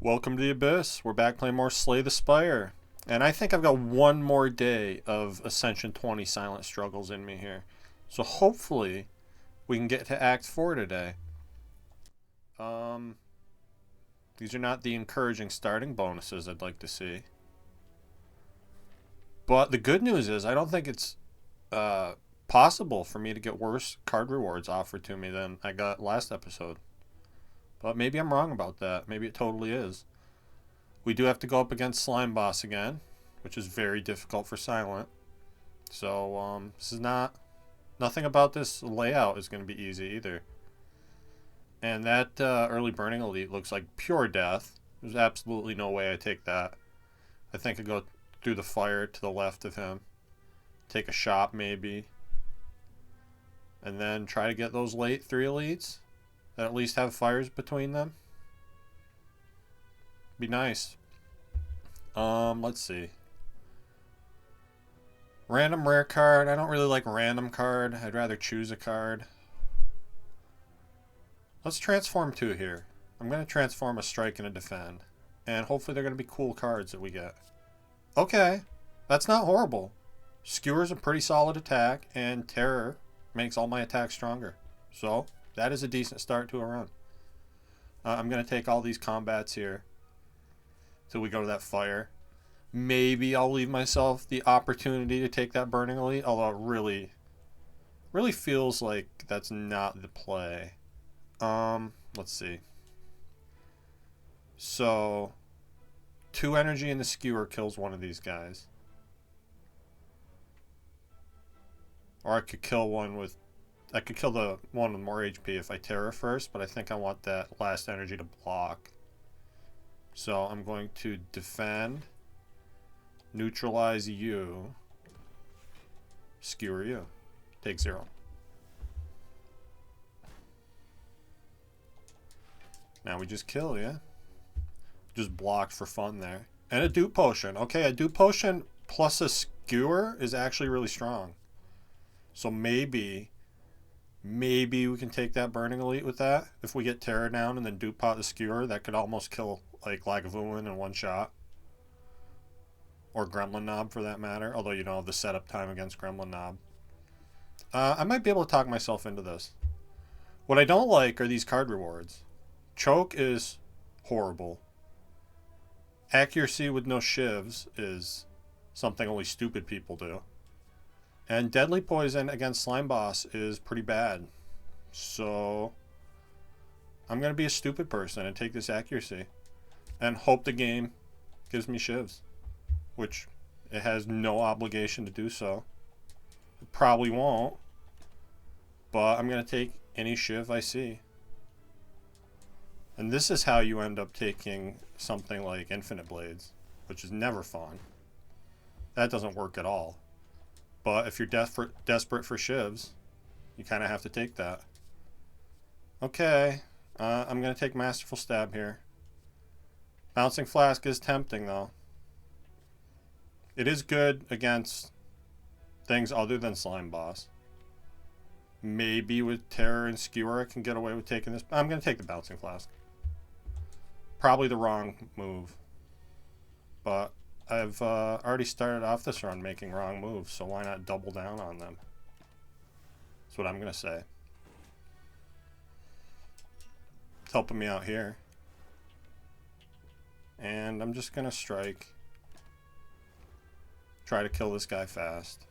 Welcome to the Abyss. We're back playing more Slay the Spire. And I think I've got one more day of Ascension 20 Silent Struggles in me here. So hopefully we can get to Act 4 today. These are not the encouraging starting bonuses I'd like to see. But the good news is I don't think it's possible for me to get worse card rewards offered to me than I got last episode. But maybe I'm wrong about that. Maybe it totally is. We do have to go up against Slime Boss again, which is very difficult for Silent. So, this is nothing about this layout is going to be easy either. And that early Burning Elite looks like pure death. There's absolutely no way I take that. I think I go through the fire to the left of him. Take a shot maybe. And then try to get those late 3 elites that at least have fires between them. Be nice. Let's see. Random rare card. I don't really like random card. I'd rather choose a card. Let's transform 2 here. I'm going to transform a strike and a defend. And hopefully they're going to be cool cards that we get. Okay. That's not horrible. Skewer's a pretty solid attack, and Terror makes all my attacks stronger. So, that is a decent start to a run. I'm going to take all these combats here till we go to that fire. Maybe I'll leave myself the opportunity to take that Burning Elite, although it really feels like that's not the play. Let's see. So, 2 energy in the Skewer kills one of these guys. Or I could kill the one with more HP if I Terror first, but I think I want that last energy to block. So I'm going to defend, neutralize you, skewer you. Take 0. Now we just kill, yeah? Just blocked for fun there. And a dupe potion. Okay, a dupe potion plus a skewer is actually really strong. So maybe we can take that Burning Elite with that. If we get Terror down and then dupe pot the skewer, that could almost kill like Lagavulin in one shot. Or Gremlin Knob for that matter, although you don't have the setup time against Gremlin Knob. I might be able to talk myself into this. What I don't like are these card rewards. Choke is horrible. Accuracy with no shivs is something only stupid people do. And Deadly Poison against Slime Boss is pretty bad. So I'm going to be a stupid person and take this accuracy. And hope the game gives me shivs. Which it has no obligation to do so. It probably won't. But I'm going to take any shiv I see. And this is how you end up taking something like Infinite Blades. Which is never fun. That doesn't work at all. But if you're desperate for shivs, you kind of have to take that. Okay, I'm going to take Masterful Stab here. Bouncing Flask is tempting, though. It is good against things other than Slime Boss. Maybe with Terror and Skewer I can get away with taking this. I'm going to take the Bouncing Flask. Probably the wrong move. But I've already started off this run making wrong moves, so why not double down on them? That's what I'm going to say. It's helping me out here. And I'm just going to strike. Try to kill this guy fast.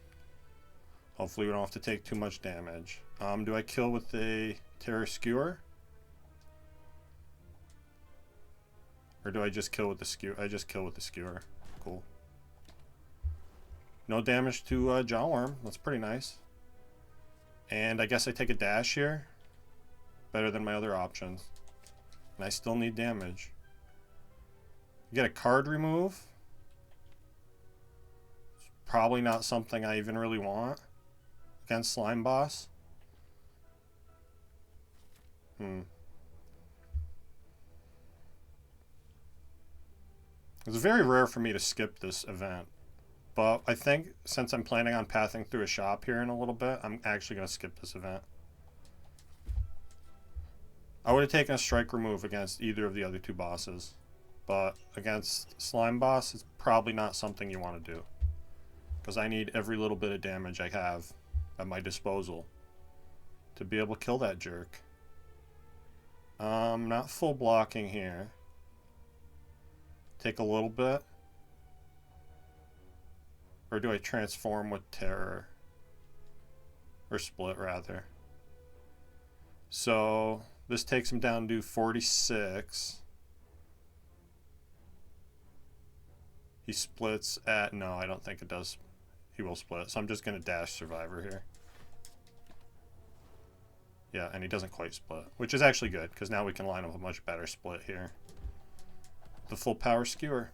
Hopefully we don't have to take too much damage. Do I kill with the Terror Skewer? Or do I just kill with the Skewer? I just kill with the Skewer. Cool. No damage to Jawworm. That's pretty nice. And I guess I take a dash here. Better than my other options. And I still need damage. Get a card remove. It's probably not something I even really want against Slime Boss. It's very rare for me to skip this event. But I think since I'm planning on pathing through a shop here in a little bit, I'm actually going to skip this event. I would have taken a strike remove against either of the other two bosses. But against Slime Boss, it's probably not something you want to do. Because I need every little bit of damage I have at my disposal to be able to kill that jerk. Not full blocking here. Take a little bit. Or do I transform with Terror? Or Split, rather. So, this takes him down to 46. He splits at... No, I don't think it does. He will split. So I'm just going to dash Survivor here. Yeah, and he doesn't quite split. Which is actually good, because now we can line up a much better split here. The full power skewer.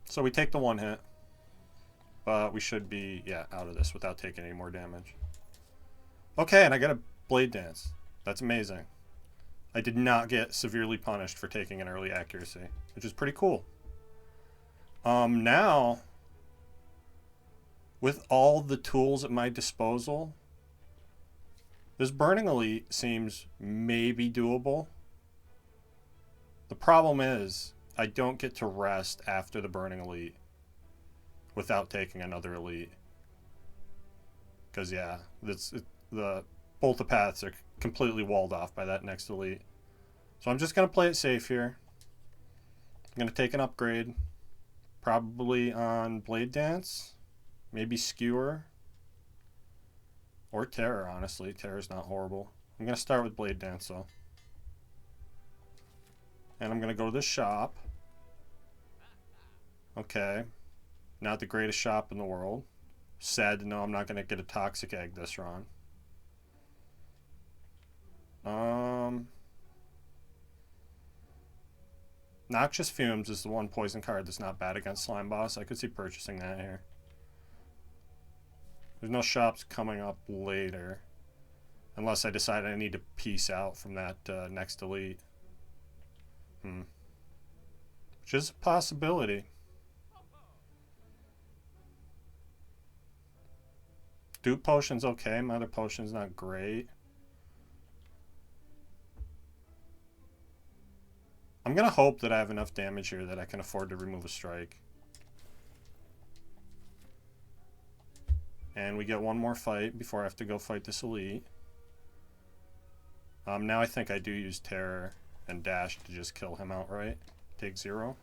So we take the one hit. But we should be, yeah, out of this without taking any more damage. Okay, and I got a Blade Dance. That's amazing. I did not get severely punished for taking an early accuracy, which is pretty cool. Now, with all the tools at my disposal, this Burning Elite seems maybe doable. The problem is, I don't get to rest after the Burning Elite without taking another Elite. Because, yeah, both the paths are completely walled off by that next Elite. So I'm just going to play it safe here. I'm going to take an upgrade. Probably on Blade Dance. Maybe Skewer. Or Terror, honestly. Terror's not horrible. I'm going to start with Blade Dance, though. And I'm going to go to the shop. Okay. Not the greatest shop in the world. Sad to know I'm not going to get a Toxic Egg this run. Noxious Fumes is the one poison card that's not bad against Slime Boss. I could see purchasing that here. There's no shops coming up later. Unless I decide I need to peace out from that next Elite. Which is a possibility. Dupe Potion's okay. My other potion's not great. I'm going to hope that I have enough damage here that I can afford to remove a strike. And we get one more fight before I have to go fight this Elite. Now I think I do use Terror and Dash to just kill him outright. Take 0.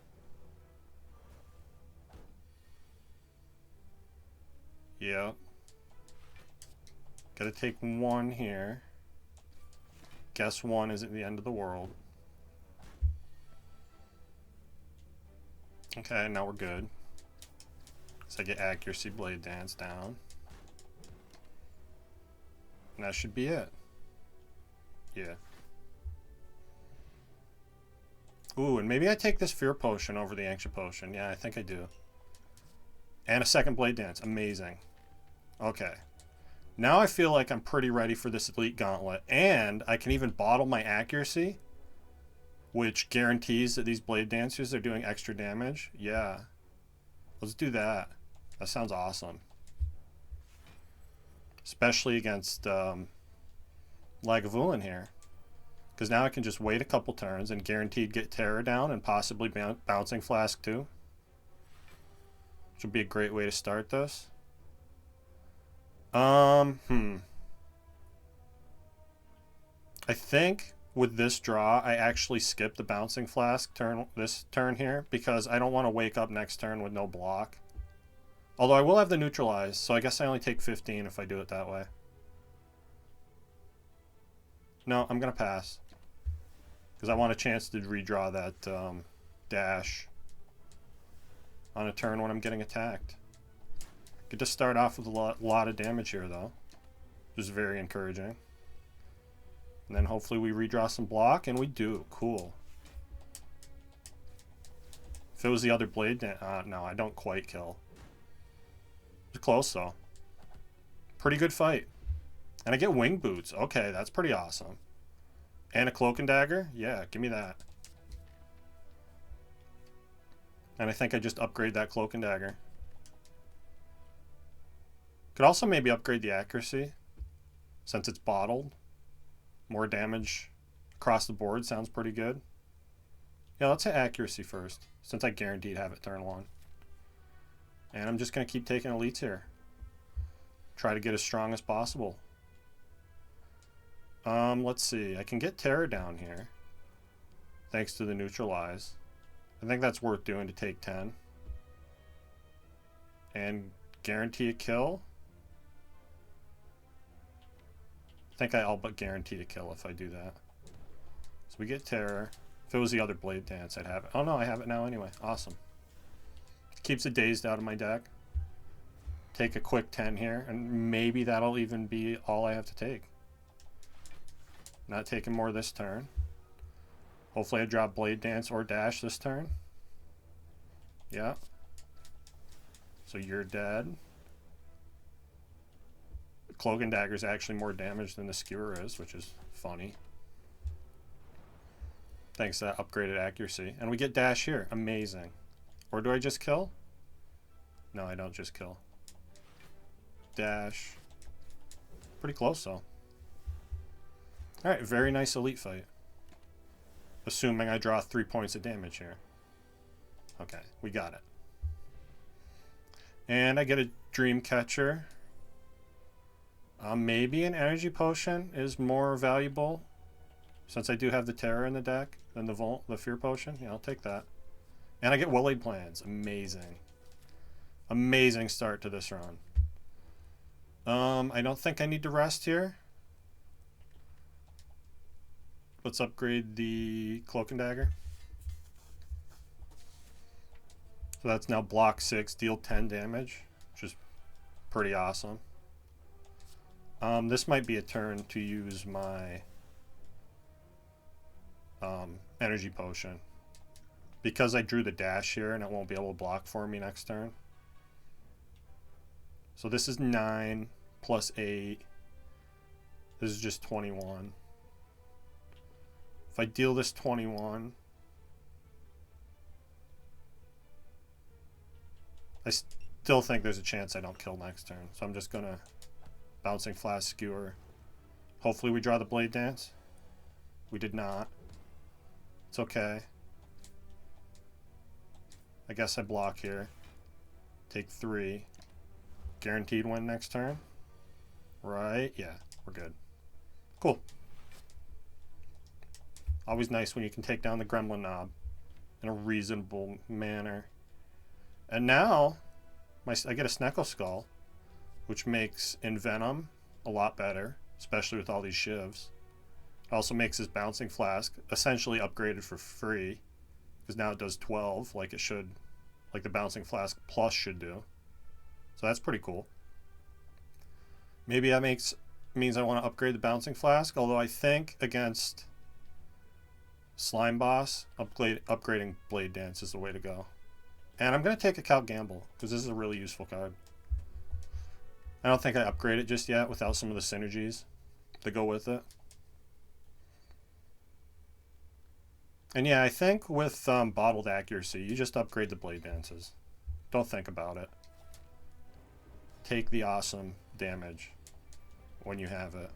Yep. Gotta take 1 here. Guess 1 isn't the end of the world. Okay, now we're good. So I get Accuracy Blade Dance down. And that should be it. Yeah. Ooh, and maybe I take this Fear Potion over the Ancient Potion. Yeah, I think I do. And a second Blade Dance. Amazing. Okay. Now I feel like I'm pretty ready for this Elite Gauntlet. And I can even bottle my accuracy, which guarantees that these Blade Dancers are doing extra damage. Yeah. Let's do that. That sounds awesome. Especially against Lagavulin here. Because now I can just wait a couple turns and guaranteed get Terror down and possibly Bouncing Flask too. Which would be a great way to start this. I think with this draw, I actually skip the Bouncing Flask this turn here because I don't want to wake up next turn with no block. Although I will have the Neutralize, so I guess I only take 15 if I do it that way. No, I'm going to pass. Because I want a chance to redraw that dash on a turn when I'm getting attacked. Get to start off with a lot of damage here, though. Which is very encouraging. And then hopefully we redraw some block, and we do. Cool. If it was the other Blade... no, I don't quite kill. It's close, though. Pretty good fight. And I get Wing Boots. Okay, that's pretty awesome. And a Cloak and Dagger? Yeah, give me that. And I think I just upgrade that Cloak and Dagger. Could also maybe upgrade the accuracy, since it's bottled. More damage across the board sounds pretty good. Yeah, let's hit accuracy first, since I guaranteed have it turn 1. And I'm just going to keep taking elites here. Try to get as strong as possible. Let's see. I can get Terror down here, thanks to the neutralize. I think that's worth doing to take 10. And guarantee a kill. I think I'll but guarantee a kill if I do that. So we get Terror. If it was the other Blade Dance, I'd have it. Oh no, I have it now anyway. Awesome. Keeps it dazed out of my deck. Take a quick 10 here, and maybe that'll even be all I have to take. Not taking more this turn. Hopefully I drop Blade Dance or Dash this turn. Yeah. So you're dead. Cloak and Dagger is actually more damage than the Skewer is, which is funny. Thanks to that upgraded accuracy. And we get Dash here. Amazing. Or do I just kill? No, I don't just kill. Dash. Pretty close though. Alright, very nice elite fight. Assuming I draw 3 points of damage here. Okay, we got it. And I get a Dream Catcher. Maybe an Energy Potion is more valuable, since I do have the Terror in the deck, than the Fear Potion. Yeah, I'll take that. And I get Well-Laid Plans. Amazing. Amazing start to this run. I don't think I need to rest here. Let's upgrade the Cloak and Dagger. So that's now block 6, deal 10 damage, which is pretty awesome. This might be a turn to use my Energy Potion. Because I drew the dash here and it won't be able to block for me next turn. So this is 9 plus 8. This is just 21. If I deal this 21, I still think there's a chance I don't kill next turn. So I'm just going to Bouncing Flask Skewer. Hopefully we draw the Blade Dance. We did not. It's okay. I guess I block here. Take 3. Guaranteed win next turn. Right? Yeah, we're good. Cool. Always nice when you can take down the Gremlin Knob in a reasonable manner. And now I get a Sneckle Skull, which makes Envenom a lot better, especially with all these shivs. It also makes his Bouncing Flask essentially upgraded for free, because now it does 12 like it should, like the Bouncing Flask Plus should do. So that's pretty cool. Maybe that means I want to upgrade the Bouncing Flask, although I think against Slime Boss, upgrading Blade Dance is the way to go. And I'm going to take a Count Gamble, because this is a really useful card. I don't think I upgrade it just yet without some of the synergies that go with it. And yeah, I think with Bottled Accuracy, you just upgrade the Blade Dances. Don't think about it. Take the awesome damage when you have it.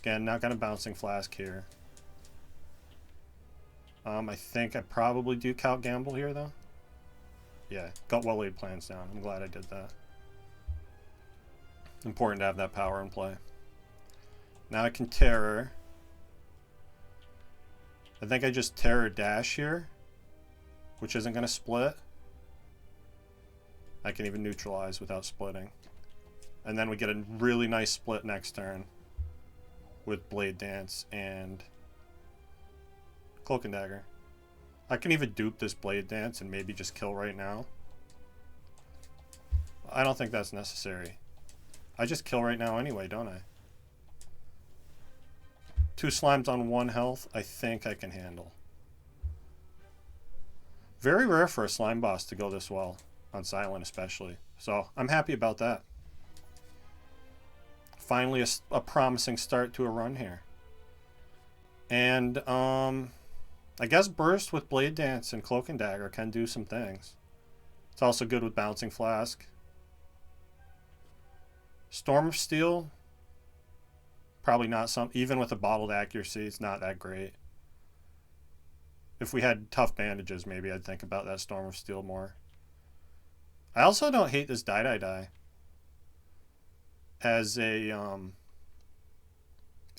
Again, not going to Bouncing Flask here. I think I probably do Count Gamble here, though. Yeah, got Well-Laid Plans down. I'm glad I did that. Important to have that power in play. Now I can Terror. I think I just Terror Dash here, which isn't going to split. I can even neutralize without splitting. And then we get a really nice split next turn with Blade Dance and Cloak and Dagger. I can even dupe this Blade Dance and maybe just kill right now. I don't think that's necessary. I just kill right now anyway, don't I? 2 slimes on 1 health, I think I can handle. Very rare for a slime boss to go this well, on Silent especially. So I'm happy about that. Finally a promising start to a run here. And I guess Burst with Blade Dance and Cloak and Dagger can do some things. It's also good with Bouncing Flask. Storm of Steel, probably not some, even with a Bottled Accuracy, it's not that great. If we had tough bandages, maybe I'd think about that Storm of Steel more. I also don't hate this die as a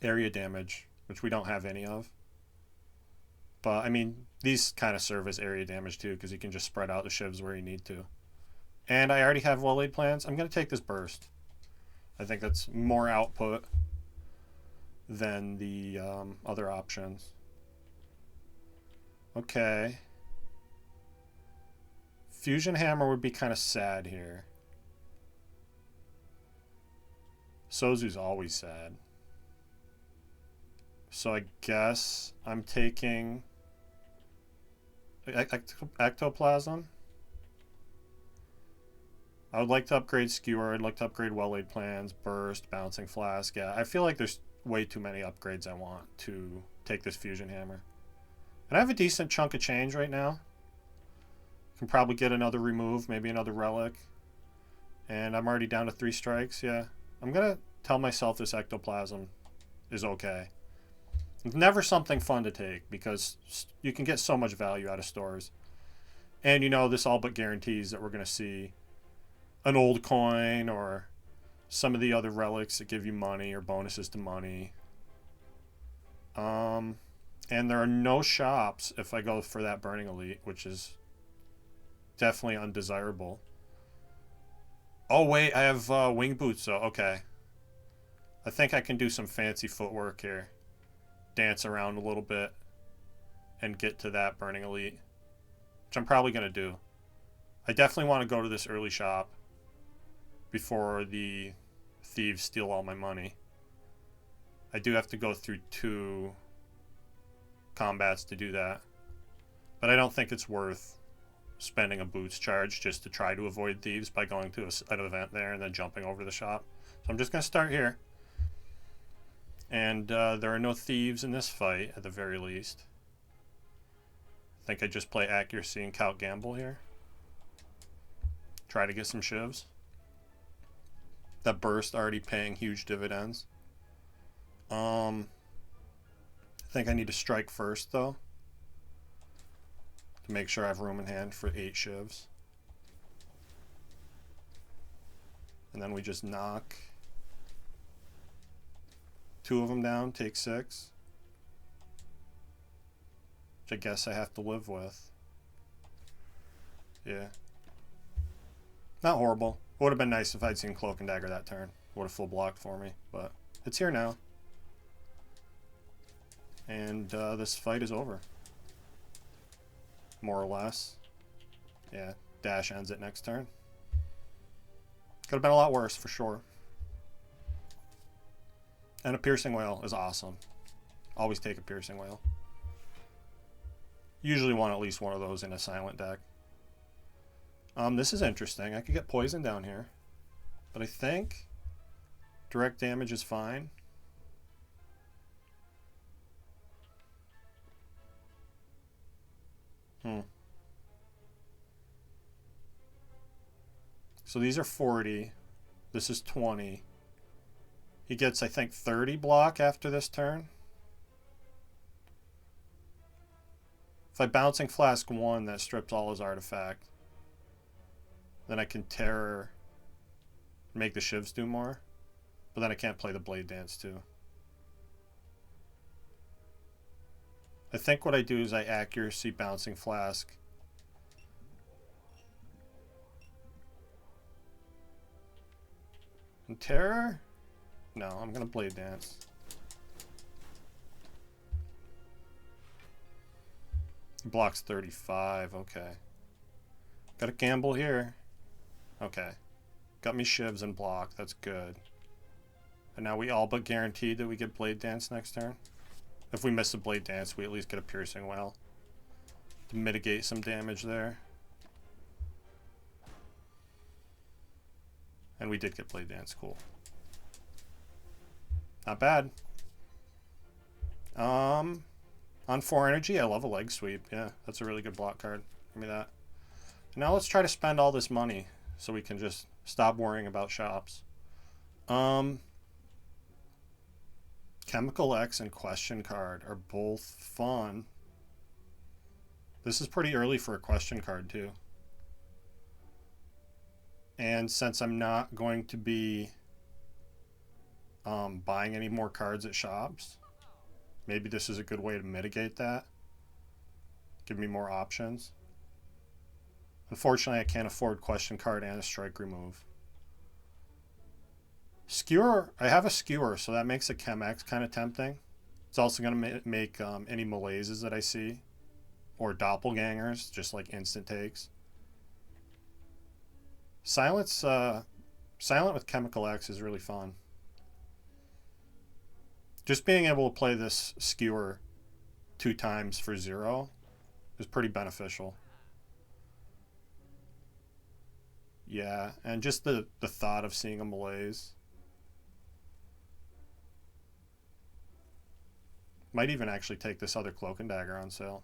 area damage, which we don't have any of. But, I mean, these kind of serve as area damage, too, because you can just spread out the shivs where you need to. And I already have well-laid plans. I'm going to take this burst. I think that's more output than the other options. Okay. Fusion Hammer would be kind of sad here. Sozu's always sad. So I guess I'm taking Ectoplasm. I would like to upgrade Skewer. I'd like to upgrade Well-Laid Plans, Burst, Bouncing Flask. Yeah, I feel like there's way too many upgrades I want to take this Fusion Hammer. And I have a decent chunk of change right now. Can probably get another remove, maybe another relic. And I'm already down to 3 strikes. Yeah, I'm going to tell myself this Ectoplasm is okay. It's never something fun to take because you can get so much value out of stores. And, you know, this all but guarantees that we're going to see an old coin or some of the other relics that give you money or bonuses to money. And there are no shops if I go for that Burning Elite, which is definitely undesirable. Oh, wait, I have wing boots, so okay. I think I can do some fancy footwork here. Dance around a little bit and get to that Burning Elite, which I'm probably going to do. I definitely want to go to this early shop before the thieves steal all my money. I do have to go through 2 combats to do that, but I don't think it's worth spending a boots charge just to try to avoid thieves by going to an event there and then jumping over the shop. So I'm just going to start here. And there are no thieves in this fight, at the very least. I think I just play Accuracy and Count Gamble here. Try to get some shivs. That burst already paying huge dividends. I think I need to strike first, though, to make sure I have room in hand for 8 shivs. And then we just knock 2 of them down, take 6. Which I guess I have to live with. Yeah. Not horrible. It would have been nice if I'd seen Cloak and Dagger that turn. Would have full blocked for me, but it's here now. And this fight is over. More or less. Yeah, dash ends it next turn. Could have been a lot worse, for sure. And a Piercing Whale is awesome. Always take a Piercing Whale. Usually want at least one of those in a silent deck. This is interesting. I could get poison down here. But I think direct damage is fine. So these are 40. This is 20. He gets, I think, 30 block after this turn. If I Bouncing Flask 1, that strips all his artifact. Then I can Terror, make the shivs do more. But then I can't play the Blade Dance too. I think what I do is I Accuracy Bouncing Flask. And Terror? No, I'm going to Blade Dance. Blocks 35, okay. Got to gamble here. Okay. Got me shivs and block, that's good. And now we all but guaranteed that we get Blade Dance next turn. If we miss a Blade Dance, we at least get a Piercing Whale to mitigate some damage there. And we did get Blade Dance, cool. Not bad. On 4 energy, I love a Leg Sweep. Yeah, that's a really good block card. Give me that. Now let's try to spend all this money so we can just stop worrying about shops. Chemical X and Question Card are both fun. This is pretty early for a question card too. And since I'm not going to be buying any more cards at shops, maybe this is a good way to mitigate that. Give me more options. Unfortunately, I can't afford question card and a strike remove. Skewer, I have a skewer, so that makes a Chem-X kind of tempting. It's also going to make any malaises that I see, or doppelgangers, just like instant takes. Silent with Chemical X is really fun. Just being able to play this skewer 2 times for 0 is pretty beneficial. Yeah, and just the thought of seeing a malaise. Might even actually take this other Cloak and Dagger on sale.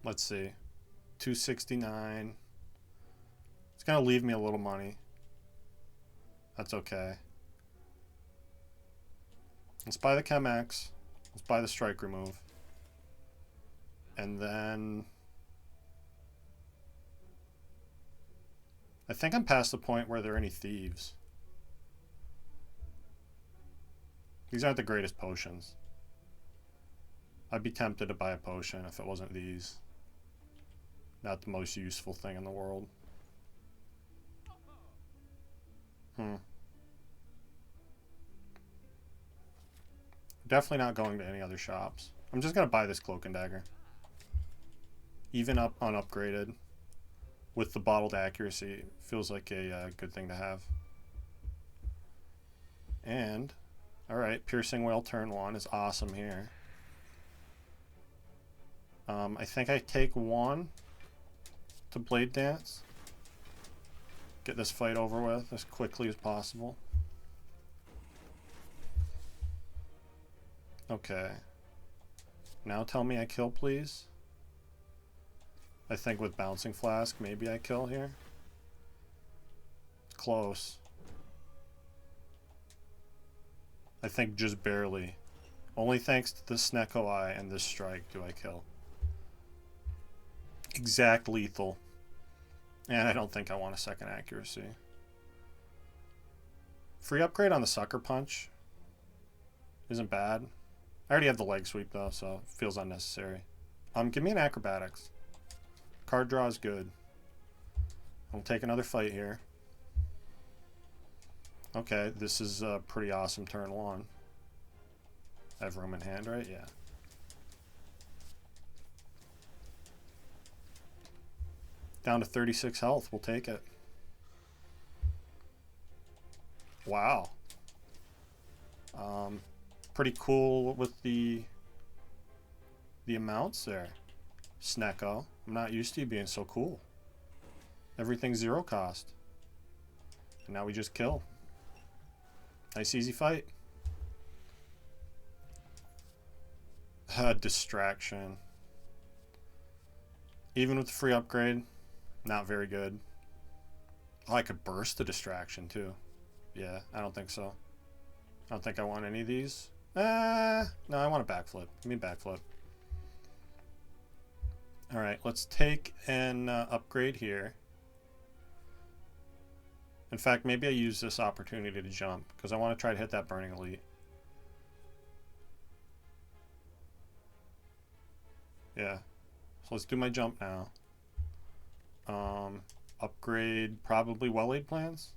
Let's see. 269. It's going to leave me a little money. That's okay. Let's buy the Chem-X. Let's buy the strike remove. And then I think I'm past the point where there are any thieves. These aren't the greatest potions. I'd be tempted to buy a potion if it wasn't these. Not the most useful thing in the world. Definitely not going to any other shops. I'm just going to buy this Cloak and Dagger. Even up unupgraded with the bottled accuracy, feels like a good thing to have. And, alright, Piercing Wail turn 1 is awesome here. I think I take 1 to Blade Dance. Get this fight over with as quickly as possible. Okay. Now tell me I kill, please. I think with Bouncing Flask, maybe I kill here. It's close. I think just barely. Only thanks to the Snecko Eye and this strike do I kill. Exact lethal. And I don't think I want a second accuracy. Free upgrade on the Sucker Punch isn't bad. I already have the leg sweep though, so it feels unnecessary. Give me an Acrobatics. Card draw is good. I'll take another fight here. Okay, this is a pretty awesome turn 1. I have room in hand, right? Yeah. Down to 36 health. We'll take it. Wow. Pretty cool with the amounts there. Snecko. I'm not used to you being so cool. Everything's 0 cost. And now we just kill. Nice easy fight. Distraction. Even with the free upgrade, not very good. Oh, I could burst the distraction too. Yeah, I don't think so. I don't think I want any of these. No, I want a backflip. Give me a backflip. Alright, let's take an upgrade here. In fact, maybe I use this opportunity to jump, because I want to try to hit that Burning Elite. Yeah. So let's do my jump now. Upgrade probably Well-Laid Plans?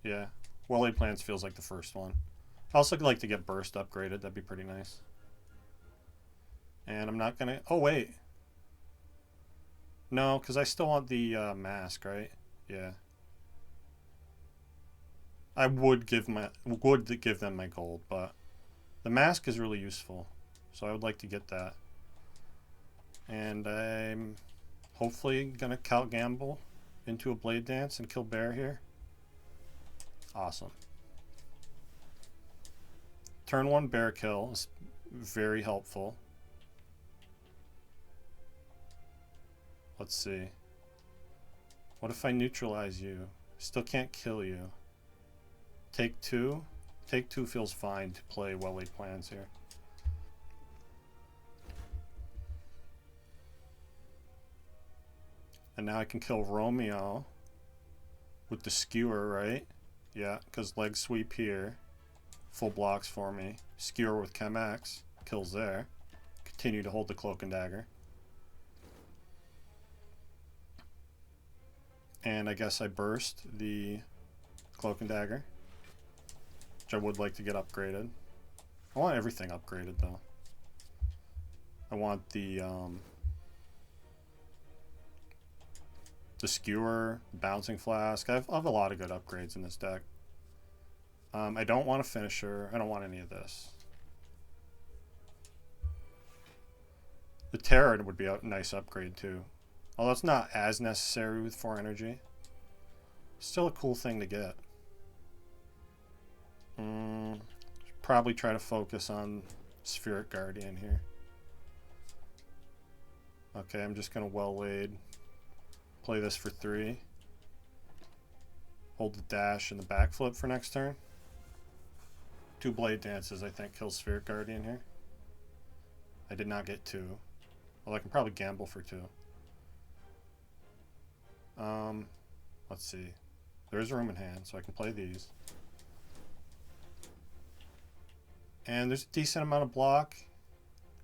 Yeah. Well-Laid Plans feels like the first one. I also like to get Burst upgraded. That'd be pretty nice. And I'm not going to... Oh, wait. No, because I still want the mask, right? Yeah. I would give them my gold, but the mask is really useful. So I would like to get that. And I'm hopefully going to Count Gamble into a Blade Dance and kill Bear here. Awesome. Turn 1 Bear kill is very helpful. Let's see. What if I neutralize you? Still can't kill you. Take 2? Take 2 feels fine to play Well-Laid Plans here. And now I can kill Romeo with the skewer, right? Yeah, because leg sweep here. Full blocks for me. Skewer with Chem-X. Kills there. Continue to hold the Cloak and Dagger. And I guess I burst the Cloak and Dagger, which I would like to get upgraded. I want everything upgraded though. I want the skewer, bouncing flask. I have a lot of good upgrades in this deck. I don't want a finisher. I don't want any of this. The Terror would be a nice upgrade too. Although it's not as necessary with 4 energy. Still a cool thing to get. Probably try to focus on Spheric Guardian here. Okay, I'm just going to Well Laid. Play this for 3. Hold the dash and the backflip for next turn. 2 Blade Dances, I think, kills Spheric Guardian here. I did not get 2. Well, I can probably gamble for 2. Let's see. There is room in hand, so I can play these. And there's a decent amount of block.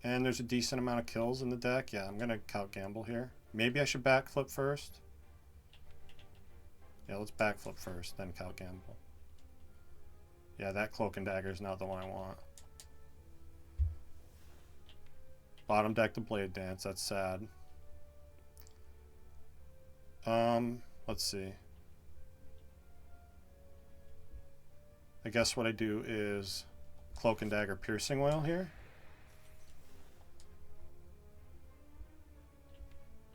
And there's a decent amount of kills in the deck. Yeah, I'm going to count gamble here. Maybe I should backflip first. Yeah, let's backflip first, then count gamble. Yeah, that Cloak and Dagger is not the one I want. Bottom deck to Blade Dance. That's sad. Let's see. I guess what I do is Cloak and Dagger Piercing Wail here.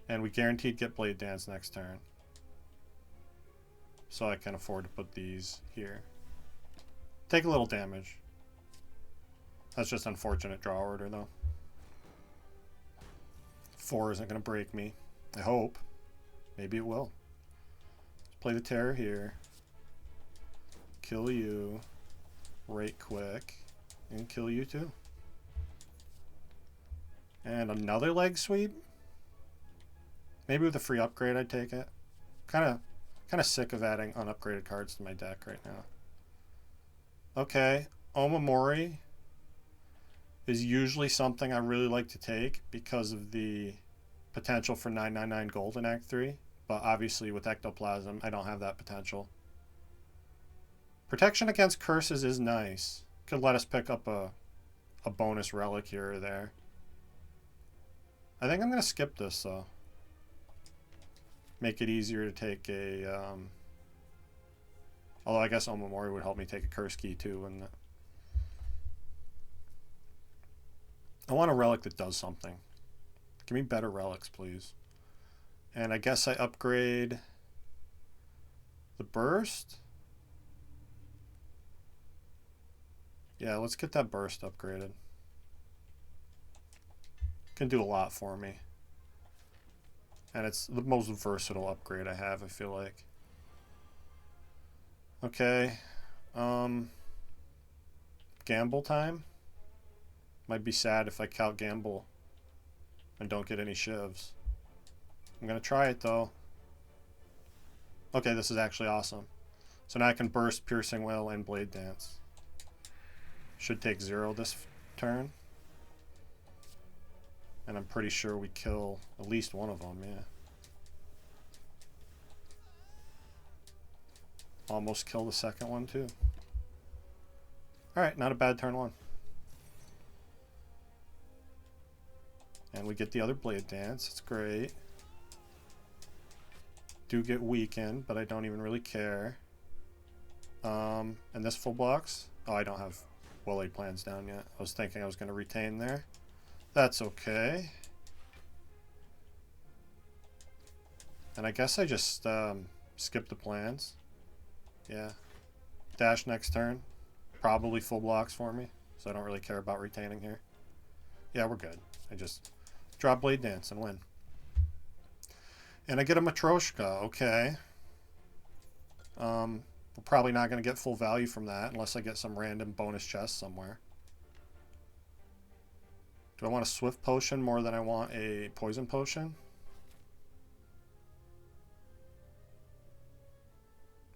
And we guaranteed get Blade Dance next turn. So I can afford to put these here. Take a little damage. That's just unfortunate draw order though. 4 isn't going to break me. I hope. Maybe it will. Let's play the Terror here. Kill you. Right quick. And kill you too. And another leg sweep. Maybe with a free upgrade I'd take it. Kind of sick of adding unupgraded cards to my deck right now. Okay, Omamori is usually something I really like to take because of the potential for 999 gold in Act 3. But obviously with Ectoplasm, I don't have that potential. Protection against curses is nice. Could let us pick up a bonus relic here or there. I think I'm going to skip this though. Make it easier to take a... although I guess Omamori would help me take a curse key too. And I want a relic that does something. Give me better relics, please. And I guess I upgrade the burst. Yeah, let's get that burst upgraded. Can do a lot for me. And it's the most versatile upgrade I have, I feel like. Okay. Gamble time. Might be sad if I count gamble and don't get any shivs. I'm going to try it though. Okay, this is actually awesome. So now I can burst, Piercing Wail, and Blade Dance. Should take 0 this turn. And I'm pretty sure we kill at least one of them, yeah. Almost kill the second one too. Alright, not a bad turn 1. And we get the other Blade Dance, it's great. Do get weakened, but I don't even really care. And this full blocks? Oh, I don't have well-laid plans down yet. I was thinking I was going to retain there. That's okay. And I guess I just skip the plans. Yeah. Dash next turn. Probably full blocks for me, so I don't really care about retaining here. Yeah, we're good. I just drop Blade Dance and win. And I get a Matryoshka. Okay. We're probably not going to get full value from that unless I get some random bonus chest somewhere. Do I want a Swift Potion more than I want a Poison Potion?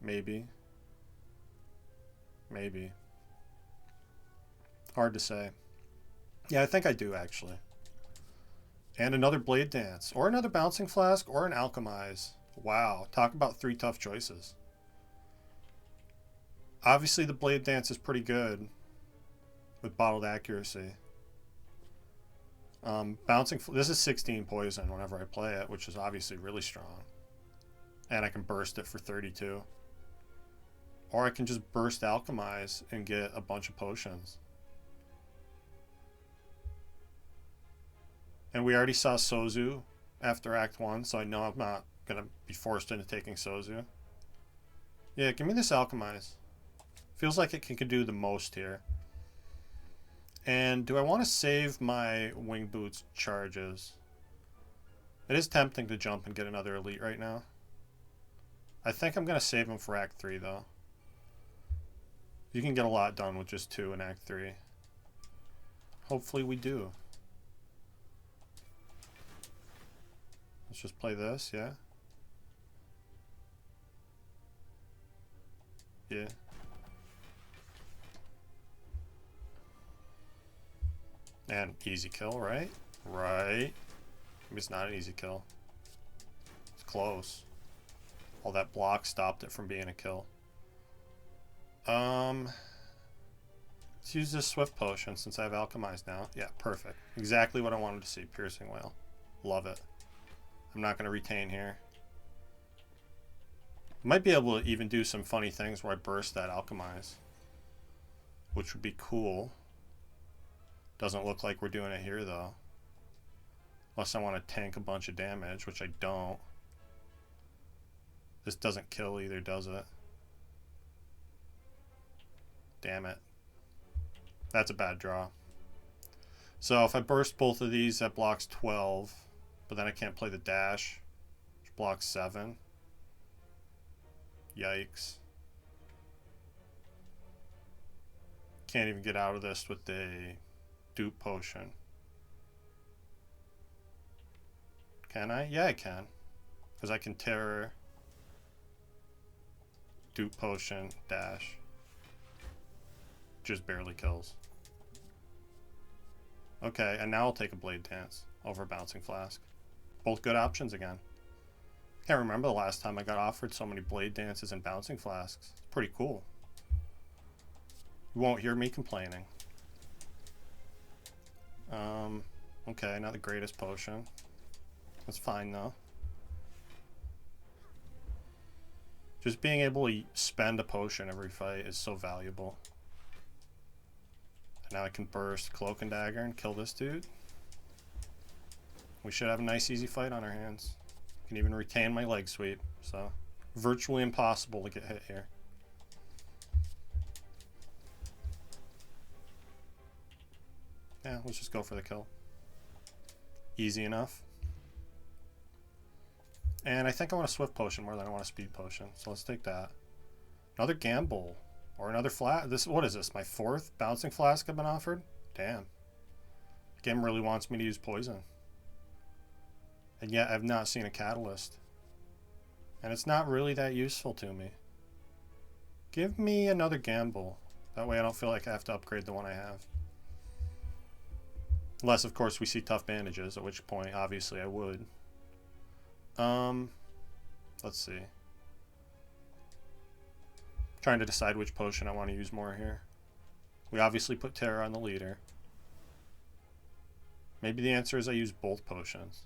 Maybe. Maybe. Hard to say. Yeah, I think I do, actually. And another Blade Dance. Or another Bouncing Flask. Or an Alchemize. Wow. Talk about 3 tough choices. Obviously, the Blade Dance is pretty good with Bottled Accuracy. This is 16 poison whenever I play it, which is obviously really strong. And I can burst it for 32. Or I can just burst Alchemize and get a bunch of potions. And we already saw Sozu after Act 1, so I know I'm not going to be forced into taking Sozu. Yeah, give me this Alchemize. Feels like it can do the most here. And do I want to save my Wing Boots charges? It is tempting to jump and get another Elite right now. I think I'm going to save them for Act 3, though. You can get a lot done with just 2 in Act 3. Hopefully we do. Let's just play this, yeah? Yeah. And easy kill, right? Right. Maybe it's not an easy kill. It's close. All that block stopped it from being a kill. Let's use this Swift Potion since I have Alchemized now. Yeah, perfect. Exactly what I wanted to see. Piercing Whale. Love it. I'm not going to retain here. Might be able to even do some funny things where I burst that Alchemize, which would be cool. Doesn't look like we're doing it here, though. Unless I want to tank a bunch of damage, which I don't. This doesn't kill either, does it? Damn it. That's a bad draw. So if I burst both of these, that blocks 12. But then I can't play the dash, which blocks 7. Yikes. Can't even get out of this with a dupe potion. Can I? Yeah, I can. Because I can terror, dupe potion, dash. Just barely kills. Okay, and now I'll take a Blade Dance over Bouncing Flask. Both good options again. Can't remember the last time I got offered so many Blade Dances and Bouncing Flasks. It's pretty cool. You won't hear me complaining. Okay, not the greatest potion. That's fine though. Just being able to spend a potion every fight is so valuable. And now I can burst Cloak and Dagger and kill this dude. We should have a nice easy fight on our hands. I can even retain my leg sweep, so virtually impossible to get hit here. Yeah, let's just go for the kill. Easy enough. And I think I want a Swift Potion more than I want a Speed Potion, so let's take that. Another Gamble. Or another what is this, my 4th Bouncing Flask I've been offered? Damn. The game really wants me to use poison. And yet I've not seen a Catalyst. And it's not really that useful to me. Give me another Gamble. That way I don't feel like I have to upgrade the one I have. Unless, of course, we see Tough Bandages, at which point, obviously, I would. Let's see. Trying to decide which potion I want to use more here. We obviously put Terror on the leader. Maybe the answer is I use both potions.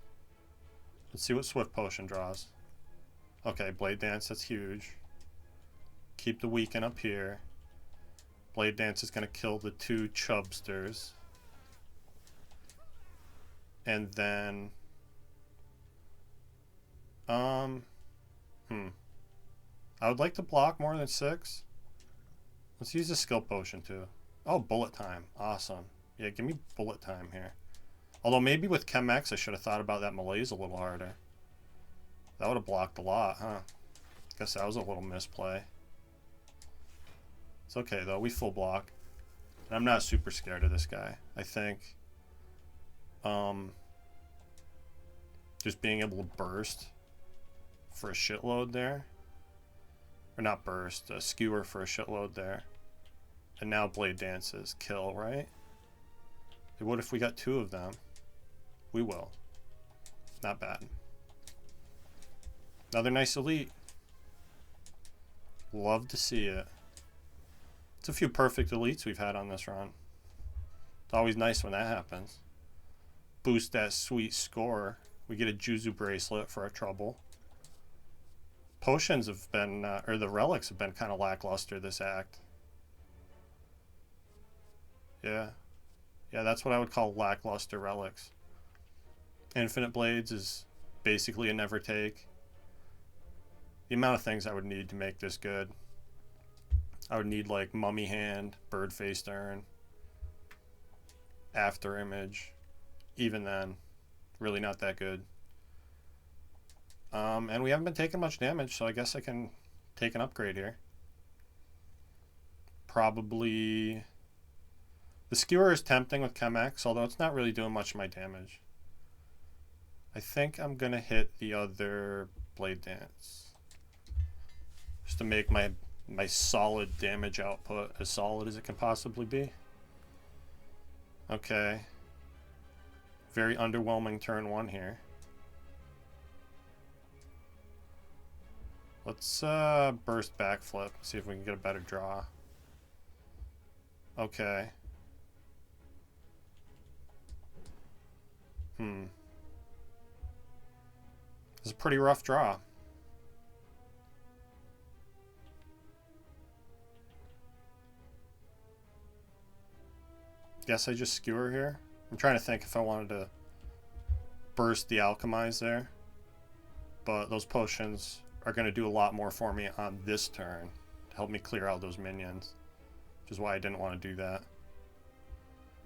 Let's see what Swift Potion draws. Okay, Blade Dance, that's huge. Keep the Weaken up here. Blade Dance is going to kill the 2 Chubsters. And then... I would like to block more than 6. Let's use a Skill Potion too. Oh, Bullet Time. Awesome. Yeah, give me Bullet Time here. Although maybe with Chemex I should have thought about that malaise a little harder. That would have blocked a lot, huh? Guess that was a little misplay. It's okay though, we full block. And I'm not super scared of this guy. I think just being able to burst for a shitload there Or not burst, a skewer for a shitload there. And now blade dances kill, right? What if we got 2 of them? We will. Not bad. Another nice elite. Love to see it. It's a few perfect elites we've had on this run. It's always nice when that happens. Boost that sweet score. We get a Juzu bracelet for our trouble. Potions have been, or the relics have been kind of lackluster this act. Yeah. Yeah, that's what I would call lackluster relics. Infinite Blades is basically a never take. The amount of things I would need to make this good. I would need like Mummy Hand, Bird Faced Urn, After Image. Even then, really not that good. And we haven't been taking much damage, so I guess I can take an upgrade here. Probably... The Skewer is tempting with Chemex, although it's not really doing much of my damage. I think I'm going to hit the other Blade Dance. Just to make my solid damage output as solid as it can possibly be. Okay. Very underwhelming turn 1 here. Let's burst backflip, see if we can get a better draw. Okay. It's a pretty rough draw. Guess I just skewer here. I'm trying to think if I wanted to burst the Alchemize there. But those potions are going to do a lot more for me on this turn to help me clear out those minions. Which is why I didn't want to do that.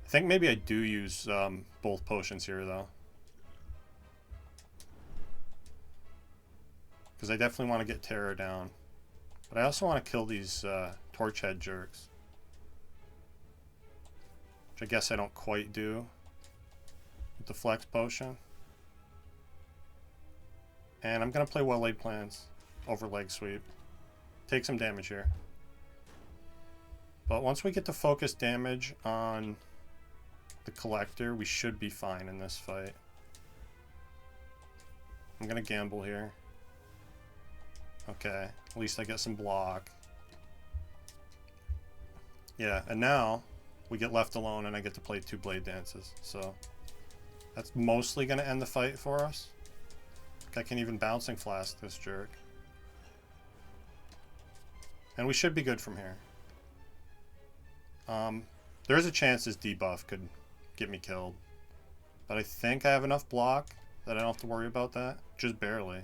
I think maybe I do use both potions here, though. Because I definitely want to get Terror down. But I also want to kill these Torchhead jerks. Which I guess I don't quite do with the Flex Potion. And I'm going to play Well-Laid Plans over Leg Sweep. Take some damage here. But once we get the focus damage on the Collector, we should be fine in this fight. I'm going to gamble here. Okay, at least I get some block. Yeah, and now we get left alone and I get to play 2 Blade Dances. So that's mostly going to end the fight for us. I can even Bouncing Flask this jerk. And we should be good from here. There's a chance this debuff could get me killed. But I think I have enough block that I don't have to worry about that. Just barely.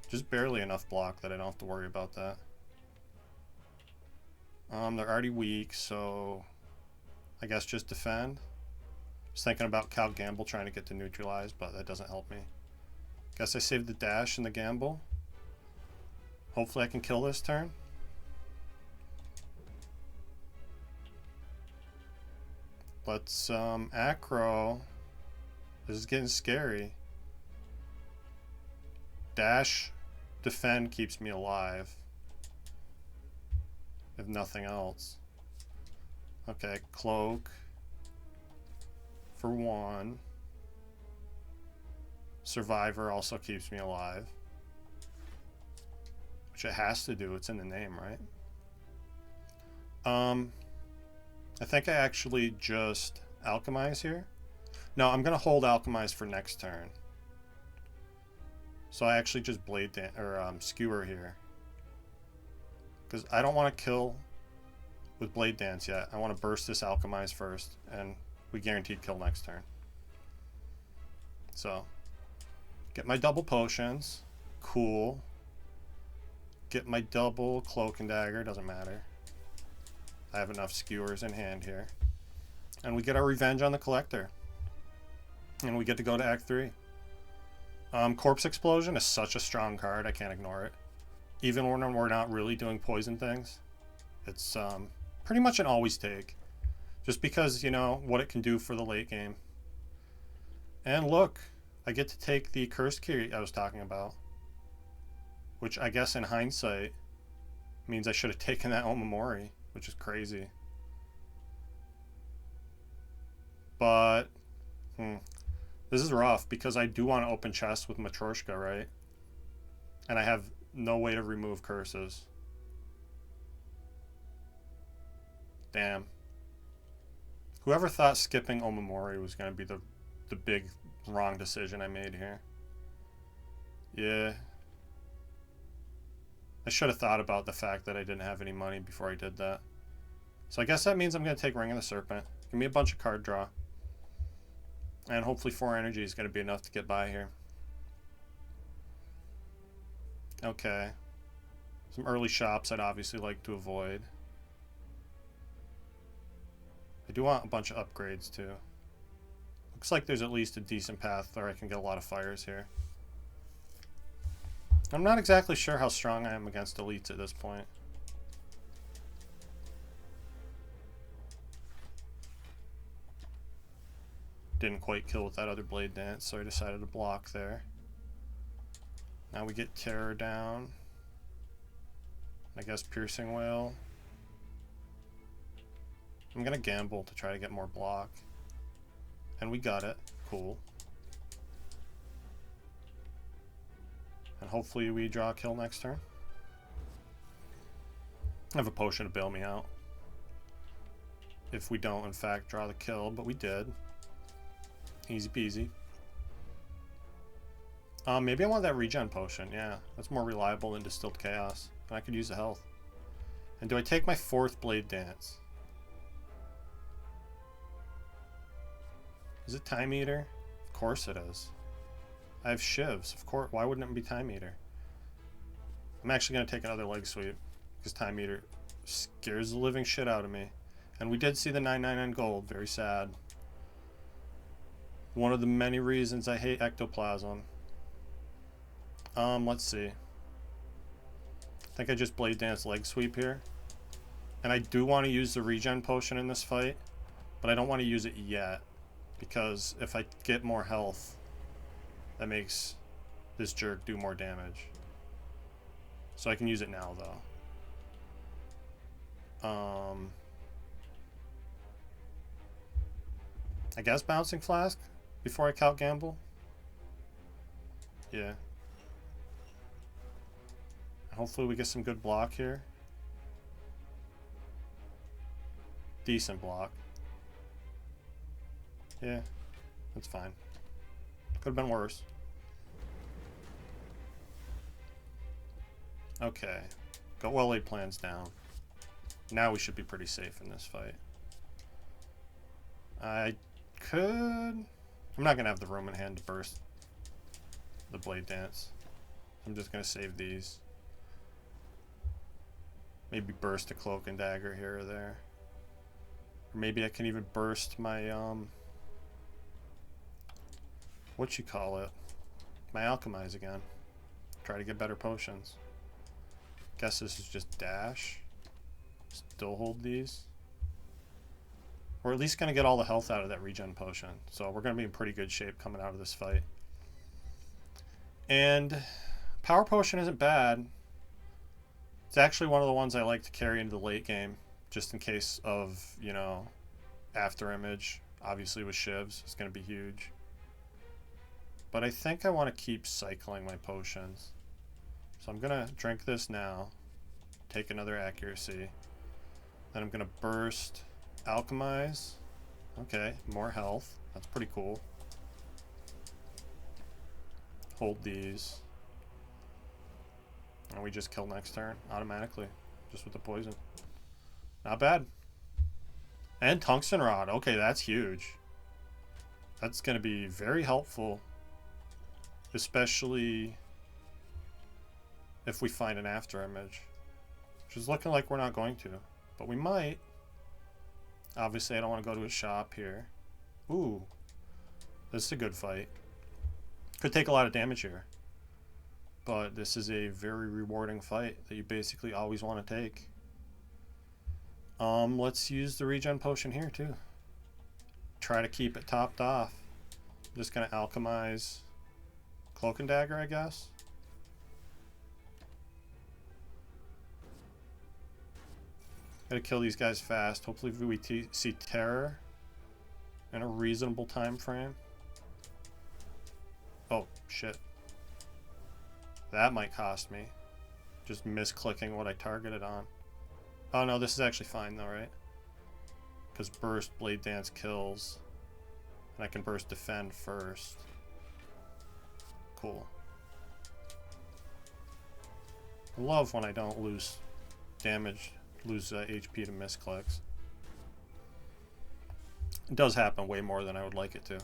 Just barely enough block that I don't have to worry about that. They're already weak, so I guess just defend. I was thinking about Cal Gamble trying to get to neutralize, but that doesn't help me. Guess I saved the dash and the gamble. Hopefully I can kill this turn. Let's acro. This is getting scary. Dash, defend keeps me alive. If nothing else. Okay, cloak for 1. Survivor also keeps me alive. Which it has to do, it's in the name, right? I think I actually just Alchemize here. No, I'm gonna hold Alchemize for next turn. So I actually just Skewer here. Because I don't want to kill with Blade Dance yet. I want to burst this Alchemize first, and we guaranteed kill next turn. So, get my double potions. Cool. Get my double Cloak and Dagger. Doesn't matter. I have enough skewers in hand here. And we get our revenge on the Collector. And we get to go to Act 3. Corpse Explosion is such a strong card. I can't ignore it. Even when we're not really doing poison things. It's pretty much an always take. Just because, you know, what it can do for the late game. And look, I get to take the Cursed Key I was talking about. Which I guess in hindsight Means I should have taken that Omamori, which is crazy. But, this is rough because I do want to open chests with Matryoshka, right? And I have no way to remove curses. Damn. Whoever thought skipping Omamori was going to be the big wrong decision I made here. Yeah. I should have thought about the fact that I didn't have any money before I did that. So I guess that means I'm going to take Ring of the Serpent. Give me a bunch of card draw. And hopefully 4 energy is going to be enough to get by here. Okay. Some early shops I'd obviously like to avoid. I do want a bunch of upgrades too. Looks like there's at least a decent path where I can get a lot of fires here. I'm not exactly sure how strong I am against elites at this point. Didn't quite kill with that other blade dance, so I decided to block there. Now we get Terror down. I guess Piercing Whale. I'm gonna gamble to try to get more block. And we got it. Cool. And hopefully we draw a kill next turn. I have a potion to bail me out. If we don't, in fact, draw the kill, but we did. Easy peasy. Maybe I want that regen potion. Yeah, that's more reliable than Distilled Chaos. And I could use the health. And do I take my 4th Blade Dance? Is it Time Eater? Of course it is. I have Shivs. Of course. Why wouldn't it be Time Eater? I'm actually going to take another Leg Sweep. Because Time Eater scares the living shit out of me. And we did see the 999 gold. Very sad. One of the many reasons I hate Ectoplasm. Let's see. I think I just Blade Dance Leg Sweep here. And I do want to use the regen potion in this fight. But I don't want to use it yet. Because if I get more health, that makes this jerk do more damage. So I can use it now, though. I guess Bouncing Flask before I count Gamble. Yeah. Hopefully we get some good block here. Decent block. Yeah, that's fine. Could have been worse. Okay. Got well-laid plans down. Now we should be pretty safe in this fight. I could... I'm not going to have the room in hand to burst the Blade Dance. I'm just going to save these. Maybe burst a Cloak and Dagger here or there. Or maybe I can even burst my, what you call it? My Alchemize again. Try to get better potions. Guess this is just dash. Still hold these. We're at least going to get all the health out of that regen potion. So we're going to be in pretty good shape coming out of this fight. And Power Potion isn't bad. It's actually one of the ones I like to carry into the late game. Just in case of, you know, After Image. Obviously with Shivs, it's going to be huge. But I think I want to keep cycling my potions. So I'm going to drink this now. Take another Accuracy. Then I'm going to burst Alchemize. Okay, more health. That's pretty cool. Hold these. And we just kill next turn automatically. Just with the poison. Not bad. And Tungsten Rod. Okay, that's huge. That's going to be very helpful. Especially if we find an After Image. Which is looking like we're not going to. But we might. Obviously, I don't want to go to a shop here. Ooh. This is a good fight. Could take a lot of damage here. But this is a very rewarding fight that you basically always want to take. Let's use the regen potion here too. Try to keep it topped off. I'm just going to Alchemize Cloak and Dagger, I guess. Gotta kill these guys fast. Hopefully we see terror in a reasonable time frame. Oh, shit. That might cost me. Just misclicking what I targeted on. Oh no, this is actually fine though, right? Because burst Blade Dance kills. And I can burst defend first. Cool. I love when I don't lose damage, lose HP to misclicks. It does happen way more than I would like it to.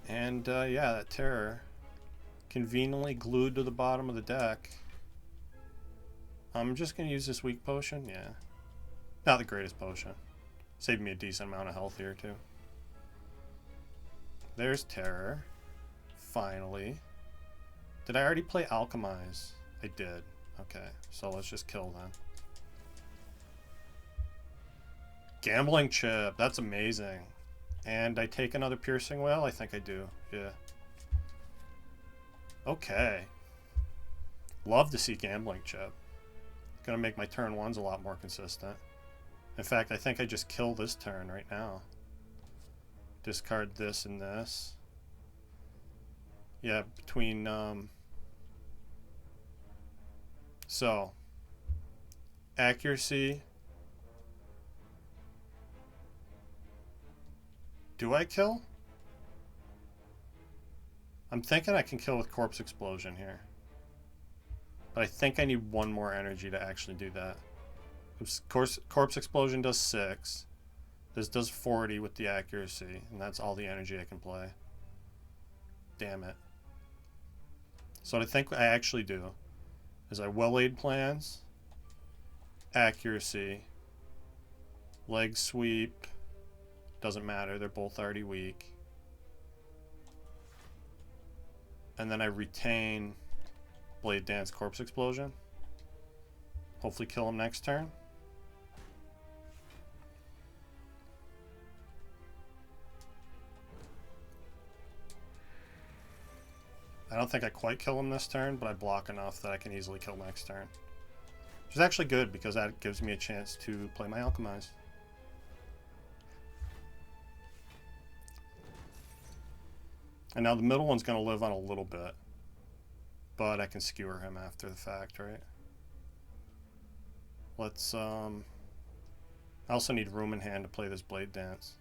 And yeah, that terror conveniently glued to the bottom of the deck. I'm just going to use this weak potion. Yeah. Not the greatest potion. Saved me a decent amount of health here too. There's terror. Finally. Did I already play Alchemize? I did. Okay, so let's just kill them. Gambling chip. That's amazing. And I take another piercing whale? I think I do. Yeah. Okay. Love to see gambling chip. Gonna make my turn ones a lot more consistent. In fact, I think I just kill this turn right now. Discard this and this. Yeah, between so accuracy. Do I kill? I'm thinking I can kill with Corpse Explosion here. But I think I need one more energy to actually do that. Corpse Explosion does 6. This does 40 with the accuracy, and that's all the energy I can play. Damn it. So what I think I actually do is I well-laid plans, accuracy, leg sweep, doesn't matter, they're both already weak. And then I retain Blade Dance Corpse Explosion. Hopefully kill him next turn. I don't think I quite kill him this turn, but I block enough that I can easily kill next turn. Which is actually good because that gives me a chance to play my Alchemize. And now the middle one's going to live on a little bit. But I can skewer him after the fact, right? Let's, I also need room in hand to play this Blade Dance.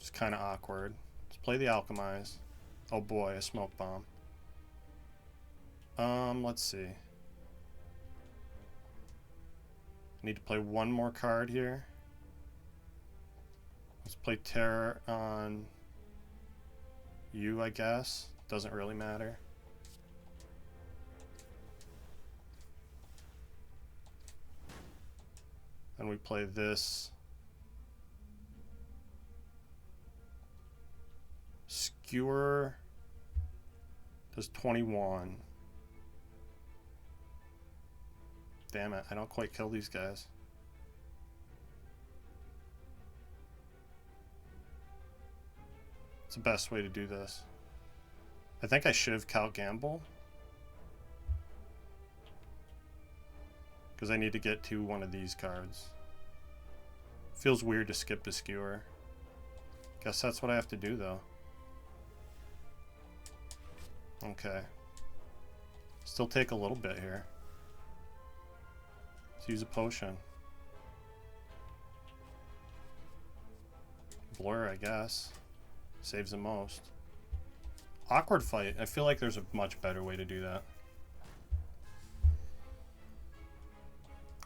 It's kind of awkward. Let's play the Alchemize. Oh boy, a Smoke Bomb. Let's see. I need to play one more card here. Let's play Terror on you, I guess. Doesn't really matter. And we play this. Skewer does 21. Damn it, I don't quite kill these guys. It's the best way to do this. I think I should have Cal Gamble. Because I need to get to one of these cards. Feels weird to skip the Skewer. Guess that's what I have to do though. Okay. Still take a little bit here. Let's use a potion. Blur, I guess. Saves the most. Awkward fight. I feel like there's a much better way to do that.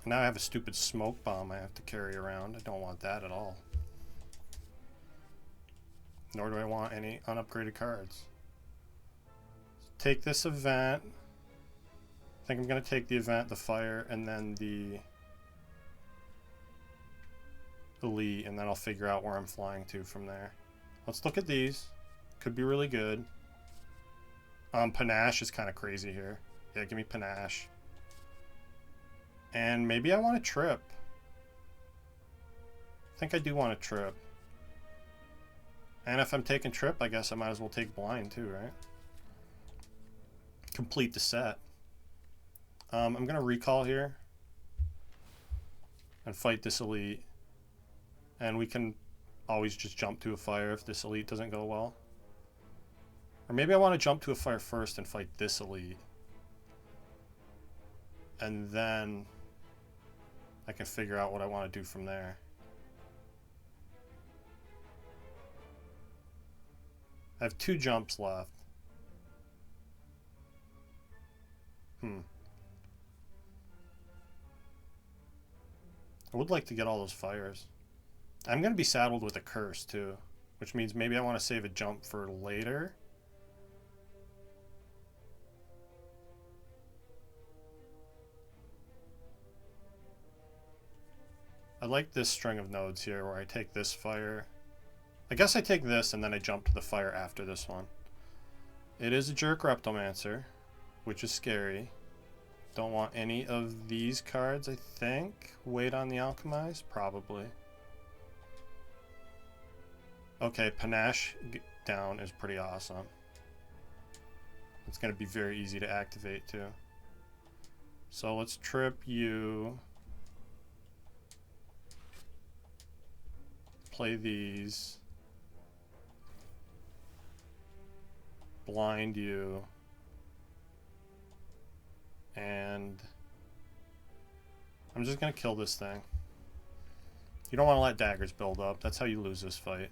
Now I have a stupid smoke bomb I have to carry around. I don't want that at all. Nor do I want any unupgraded cards. Take this event. I think I'm going to take the event, the fire, and then the elite, and then I'll figure out where I'm flying to from there. Let's look at these. Could be really good. Panache is kind of crazy here. Yeah, give me Panache. And maybe I want a trip. I think I do want a trip. And if I'm taking trip, I guess I might as well take blind too, right? Complete the set. I'm going to recall here. and fight this elite. And we can always just jump to a fire if this elite doesn't go well. Or maybe I want to jump to a fire first and fight this elite. And then I can figure out what I want to do from there. I have 2 jumps left. I would like to get all those fires. I'm going to be saddled with a curse too, which means maybe I want to save a jump for later. I like this string of nodes here where I take this fire. I guess I take this and then I jump to the fire after this one. It is a jerk Reptomancer, which is scary. Don't want any of these cards, I think. Wait on the Alchemize? Probably. Okay, Panache down is pretty awesome. It's going to be very easy to activate too. So let's trip you. Play these. Blind you. And I'm just going to kill this thing. You don't want to let daggers build up. That's how you lose this fight.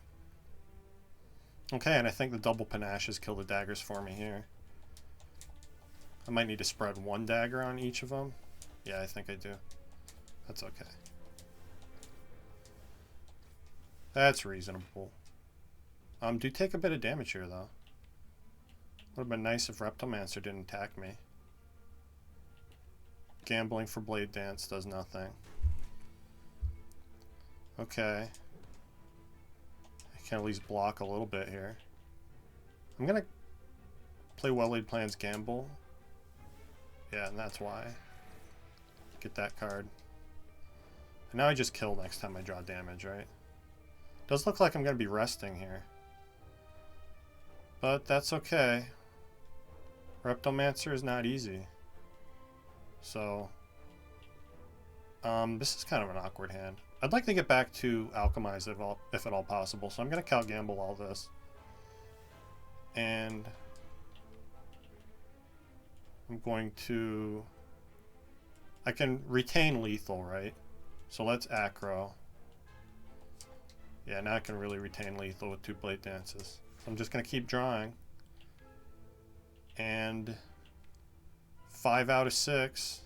Okay, and I think the double panaches kill the daggers for me here. I might need to spread 1 dagger on each of them. Yeah, I think I do. That's okay. That's reasonable. Do take a bit of damage here, though. Would have been nice if Reptomancer didn't attack me. Gambling for Blade Dance does nothing. Okay. I can at least block a little bit here. I'm gonna play Well-Laid Plans Gamble. Yeah, and that's why. Get that card. And now I just kill next time I draw damage, right? Does look like I'm gonna be resting here. But that's okay. Reptomancer is not easy. So, this is kind of an awkward hand. I'd like to get back to Alchemize if at all possible, so I'm going to Cal Gamble all this. And I'm going to... I can retain lethal, right? So let's Acro. Yeah, now I can really retain lethal with 2 Blade Dances. So I'm just going to keep drawing. And 5 out of 6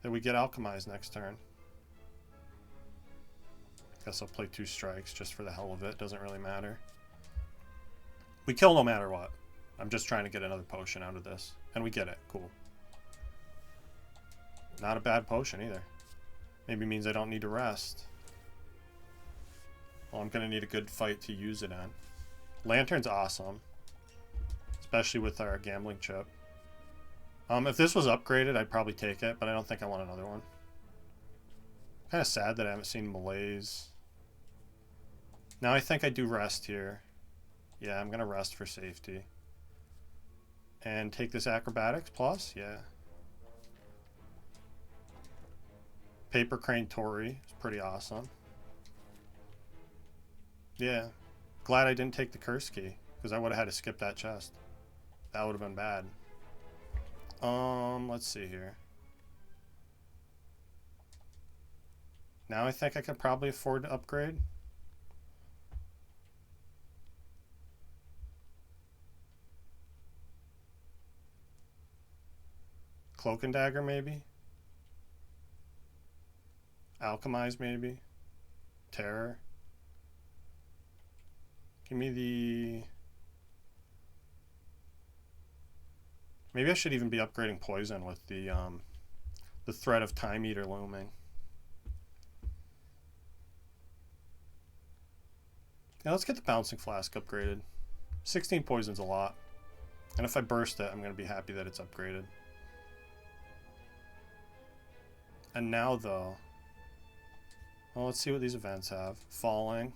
that we get Alchemized next turn. Guess I'll play 2 strikes just for the hell of it. Doesn't really matter. We kill no matter what. I'm just trying to get another potion out of this. And we get it. Cool. Not a bad potion either. Maybe means I don't need to rest. Well, I'm going to need a good fight to use it on. Lantern's awesome. Especially with our gambling chip. If this was upgraded, I'd probably take it, but I don't think I want another one. Kind of sad that I haven't seen Malaise. Now I think I do rest here. Yeah, I'm going to rest for safety. And take this Acrobatics plus? Yeah. Paper Crane Torii is pretty awesome. Yeah. Glad I didn't take the Curse Key, because I would have had to skip that chest. That would have been bad. Let's see here. Now I think I could probably afford to upgrade. Cloak and Dagger maybe? Alchemize maybe? Terror? Give me the... Maybe I should even be upgrading Poison with the threat of Time Eater looming. Yeah, let's get the Bouncing Flask upgraded. 16 Poison's a lot. And if I burst it, I'm going to be happy that it's upgraded. And now, though... Well, let's see what these events have. Falling.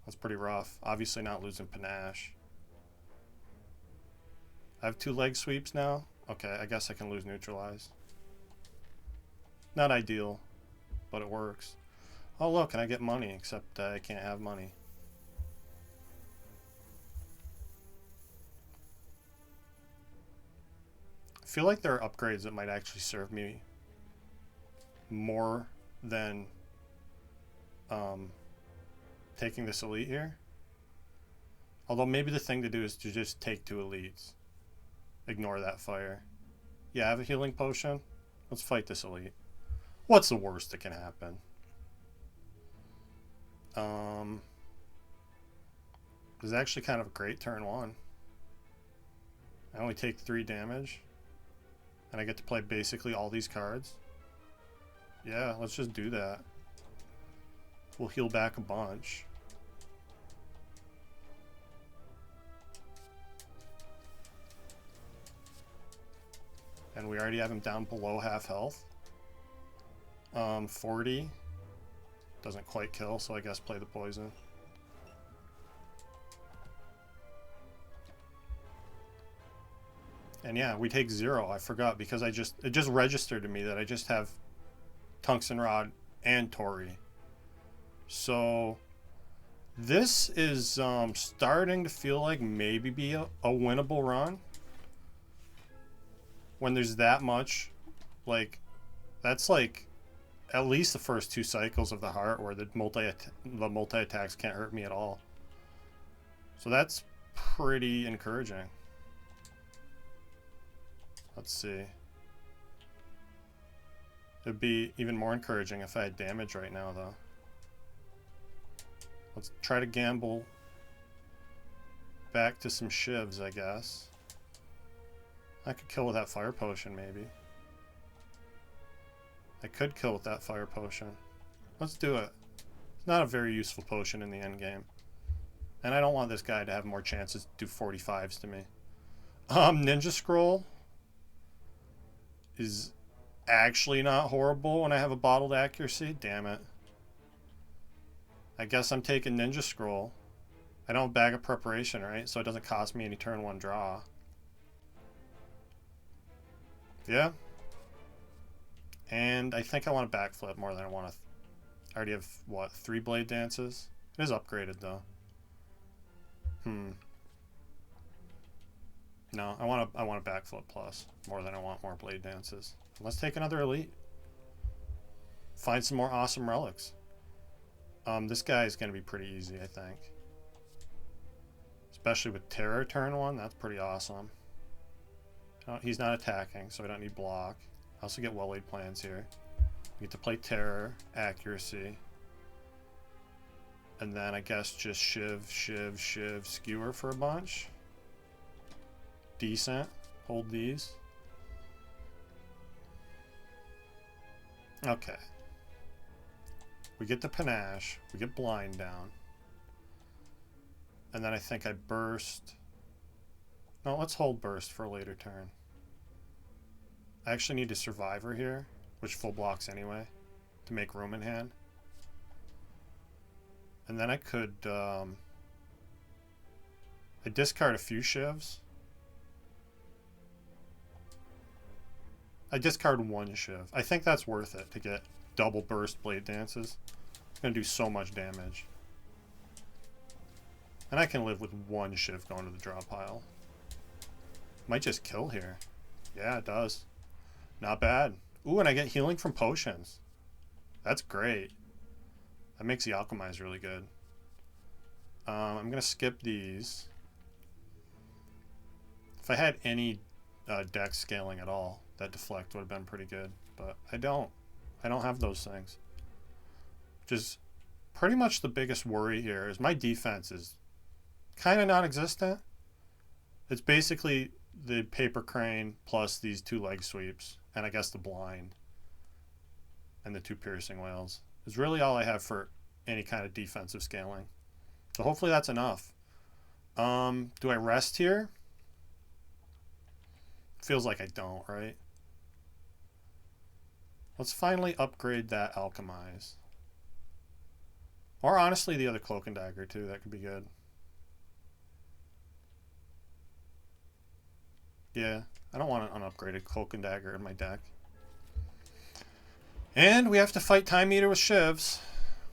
That's pretty rough. Obviously not losing Panache. I have 2 leg sweeps now. Okay, I guess I can lose Neutralize. Not ideal, but it works. Oh look, and I get money, except I can't have money. I feel like there are upgrades that might actually serve me more than taking this elite here. Although maybe the thing to do is to just take 2 elites. Ignore that fire. Yeah, I have a healing potion. Let's fight this elite. What's the worst that can happen? This is actually kind of a great turn 1. I only take 3 damage. And I get to play basically all these cards. Yeah, let's just do that. We'll heal back a bunch. And we already have him down below half health. 40. Doesn't quite kill, so I guess play the poison. And yeah, we take 0. I forgot because it just registered to me that I just have Tungsten Rod and Tori. So this is starting to feel like maybe be a winnable run. When there's that much, like, that's like at least the first 2 cycles of the heart where the multi attacks can't hurt me at all. So that's pretty encouraging. Let's see. It'd be even more encouraging if I had damage right now, though. Let's try to gamble back to some shivs, I guess. I could kill with that fire potion, maybe. I could kill with that fire potion. Let's do it. It's not a very useful potion in the end game. And I don't want this guy to have more chances to do 45s to me. Ninja Scroll is actually not horrible when I have a bottled accuracy. Damn it. I guess I'm taking Ninja Scroll. I don't have Bag of Preparation, right? So it doesn't cost me any turn 1 draw. Yeah. And I think I want a backflip more than I want to. I already have, what, 3 blade dances? It is upgraded, though. No, I want a backflip plus more than I want more blade dances. Let's take another elite. Find some more awesome relics. This guy is going to be pretty easy, I think. Especially with Terror turn 1, that's pretty awesome. He's not attacking, so I don't need block. I also get well-laid plans here. We get to play Terror, Accuracy. And then I guess just Shiv, Skewer for a bunch. Decent. Hold these. Okay. We get the Panache. We get Blind down. And then I think I burst. No, let's hold burst for a later turn. I actually need a Survivor here, which full blocks anyway, to make room in hand. And then I could, I discard a few shivs. I discard 1 shiv. I think that's worth it to get double burst blade dances. It's going to do so much damage. And I can live with 1 shiv going to the draw pile. Might just kill here. Yeah, it does. Not bad. Ooh, and I get healing from potions. That's great. That makes the Alchemize really good. I'm going to skip these. If I had any dex scaling at all, that deflect would have been pretty good. But I don't. I don't have those things. Which is pretty much the biggest worry here is my defense is kind of non-existent. It's basically the Paper Crane plus these 2 leg sweeps. And I guess the Blind. And the 2 Piercing Whales. Is really all I have for any kind of defensive scaling. So hopefully that's enough. Do I rest here? Feels like I don't, right? Let's finally upgrade that Alchemize. Or honestly, the other Cloak and Dagger too. That could be good. Yeah, I don't want an unupgraded Cloak and Dagger in my deck. And we have to fight Time Eater with shivs,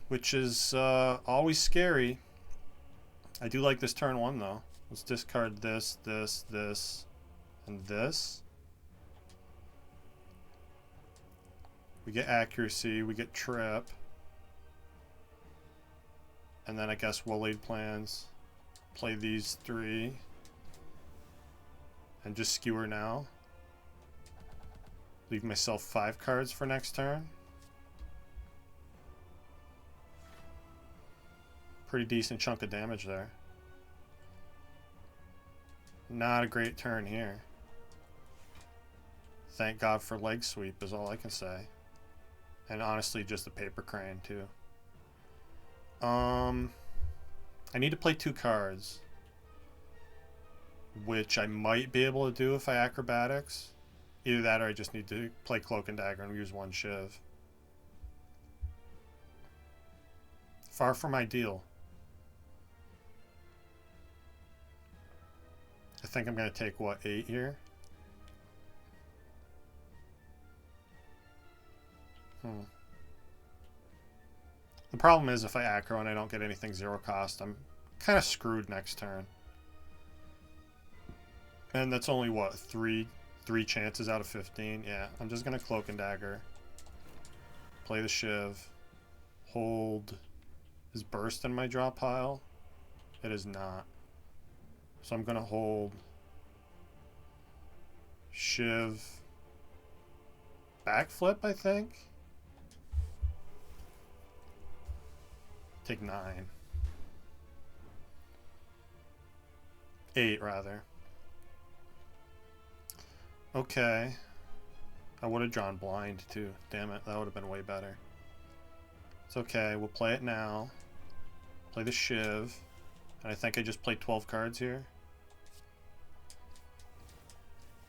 which is always scary. I do like this turn 1 though. Let's discard this, this, this, and this. We get accuracy, we get trip. And then I guess well-laid plans. Play these 3. And just skewer now. Leave myself 5 cards for next turn. Pretty decent chunk of damage there. Not a great turn here. Thank God for leg sweep is all I can say. And honestly, just a paper crane too. I need to play 2 cards, which I might be able to do if I acrobatics. Either that or I just need to play Cloak and Dagger and use 1 shiv. Far from ideal. I think I'm going to take, what, 8 here? The problem is if I aggro and I don't get anything 0 cost, I'm kind of screwed next turn. And that's only, what, 3 chances out of 15? Yeah, I'm just going to Cloak and Dagger. Play the shiv. Hold. Is burst in my draw pile? It is not. So I'm going to hold. Shiv. Backflip, I think? Take 9. 8, rather. Okay. I would have drawn blind, too. Damn it, that would have been way better. It's okay, we'll play it now. Play the shiv. And I think I just played 12 cards here.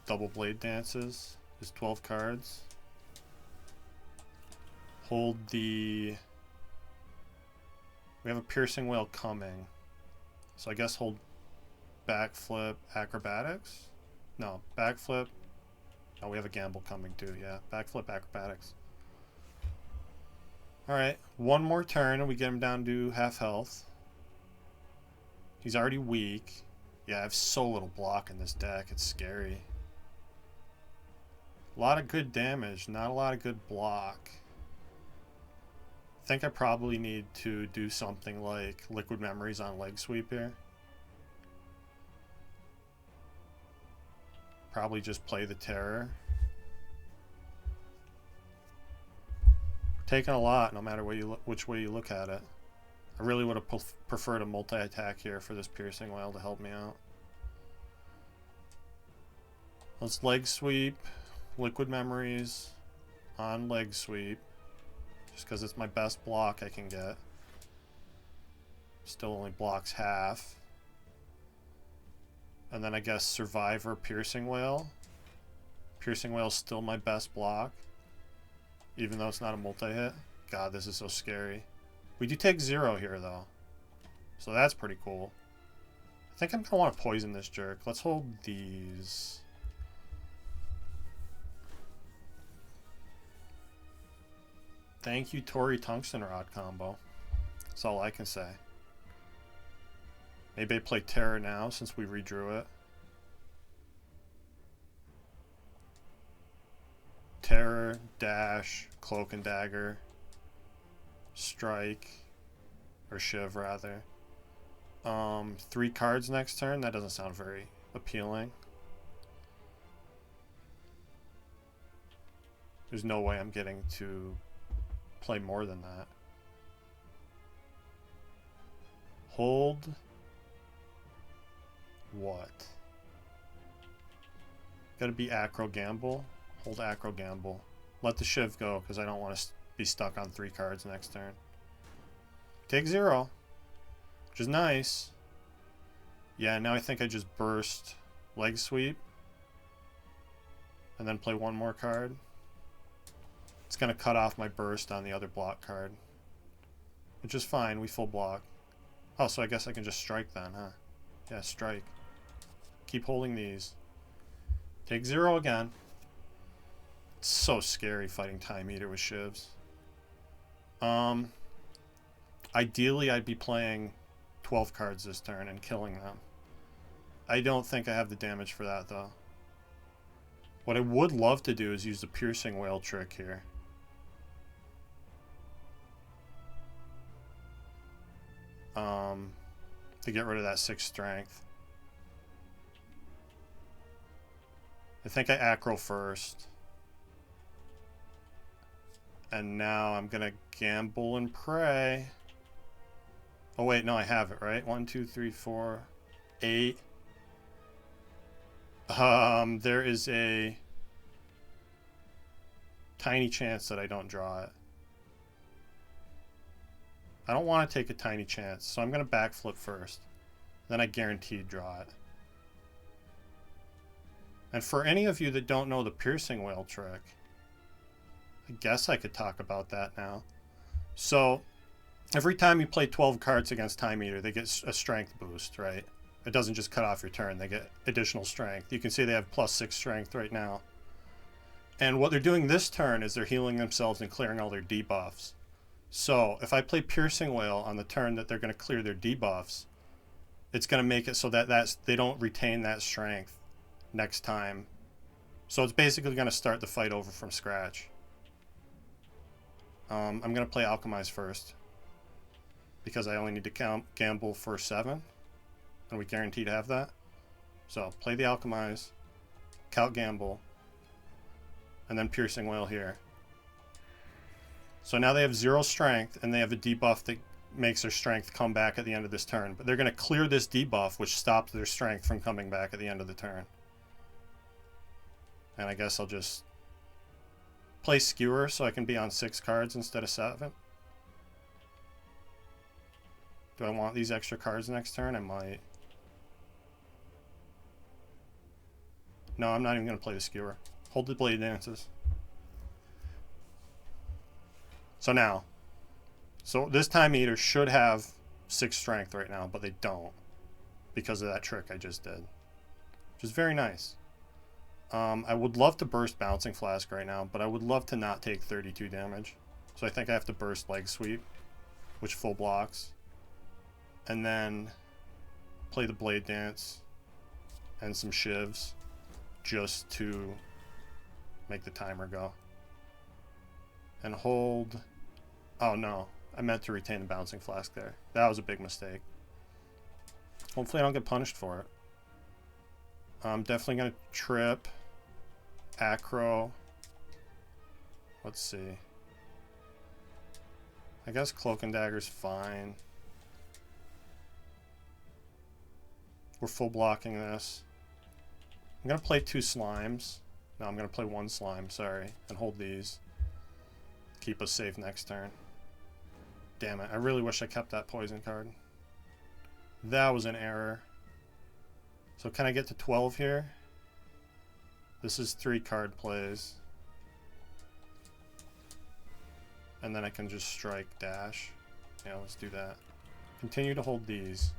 Double blade dances is 12 cards. Hold the... We have a piercing whale coming. So I guess hold backflip acrobatics? No, backflip. Oh, we have a gamble coming too, yeah. Backflip acrobatics. Alright, 1 more turn and we get him down to half health. He's already weak. Yeah, I have so little block in this deck, it's scary. A lot of good damage, not a lot of good block. I think I probably need to do something like Liquid Memories on leg sweep here. Probably just play the Terror. Taking a lot, no matter which way you look at it. I really would have preferred a multi-attack here for this Piercing Whale to help me out. Let's leg sweep, Liquid Memories on leg sweep. Just because it's my best block I can get. Still only blocks half. And then I guess Survivor Piercing Whale. Piercing Whale's still my best block. Even though it's not a multi-hit. God, this is so scary. We do take 0 here, though. So that's pretty cool. I think I'm going to want to poison this jerk. Let's hold these. Thank you, Tori Tungsten Rod combo. That's all I can say. Maybe I play Terror now since we redrew it. Terror, dash, Cloak and Dagger, strike, or shiv rather. 3 cards next turn? That doesn't sound very appealing. There's no way I'm getting to play more than that. Hold. What? Gotta be Acro Gamble. Hold Acro Gamble. Let the shiv go because I don't want to be stuck on 3 cards next turn. Take 0. Which is nice. Yeah, now I think I just burst leg sweep. And then play 1 more card. It's going to cut off my burst on the other block card. Which is fine, we full block. Oh, so I guess I can just strike then, huh? Yeah, strike. Keep holding these. Take 0 again. It's so scary fighting Time Eater with shivs. Ideally, I'd be playing 12 cards this turn and killing them. I don't think I have the damage for that, though. What I would love to do is use the Piercing Whale trick here. To get rid of that 6 strength. I think I aggro first. And now I'm going to gamble and pray. Oh, wait, no, I have it, right? 1, 2, 3, 4, 8. There is a tiny chance that I don't draw it. I don't want to take a tiny chance, so I'm going to backflip first. Then I guaranteed draw it. And for any of you that don't know the Piercing Whale trick, I guess I could talk about that now. So, every time you play 12 cards against Time Eater, they get a strength boost, right? It doesn't just cut off your turn, they get additional strength. You can see they have +6 strength right now. And what they're doing this turn is they're healing themselves and clearing all their debuffs. So, if I play Piercing Whale on the turn that they're going to clear their debuffs, it's going to make it so that they don't retain that strength next time. So it's basically going to start the fight over from scratch. I'm going to play Alchemize first, because I only need to gamble for 7, and we guarantee to have that. So, play the Alchemize, count gamble, and then Piercing Whale here. So now they have 0 strength, and they have a debuff that makes their strength come back at the end of this turn. But they're going to clear this debuff, which stops their strength from coming back at the end of the turn. And I guess I'll just play Skewer so I can be on 6 cards instead of 7. Do I want these extra cards next turn? I might. No, I'm not even going to play the Skewer. Hold the Blade Dances. So now, this Time Eater should have 6 strength right now, but they don't, because of that trick I just did, which is very nice. I would love to burst Bouncing Flask right now, but I would love to not take 32 damage. So I think I have to burst Leg Sweep, which full blocks, and then play the Blade Dance and some shivs just to make the timer go. And hold. Oh no, I meant to retain the Bouncing Flask there. That was a big mistake. Hopefully I don't get punished for it. I'm definitely going to trip. Acro. Let's see. I guess Cloak and Dagger's fine. We're full blocking this. I'm going to play 2 slimes. No, I'm going to play 1 slime, sorry. And hold these. Keep us safe next turn. Damn it, I really wish I kept that poison card. That was an error. So can I get to 12 here? This is 3 card plays. And then I can just strike dash. Yeah, let's do that. Continue to hold these.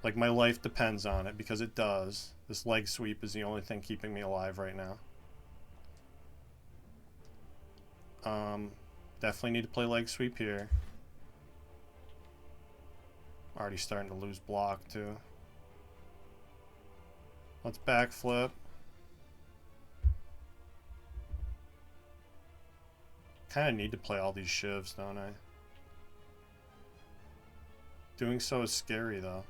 Like my life depends on it, because it does. This leg sweep is the only thing keeping me alive right now. Definitely need to play leg sweep here. Already starting to lose block too. Let's backflip. Kind of need to play all these shivs, don't I? Doing so is scary though.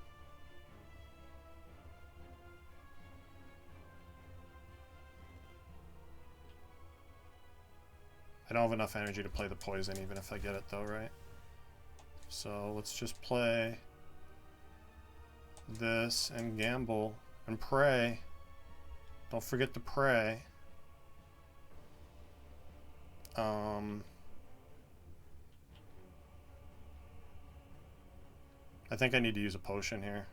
I don't have enough energy to play the poison even if I get it though, right? So let's just play this and gamble and pray. Don't forget to pray. I think I need to use a potion here.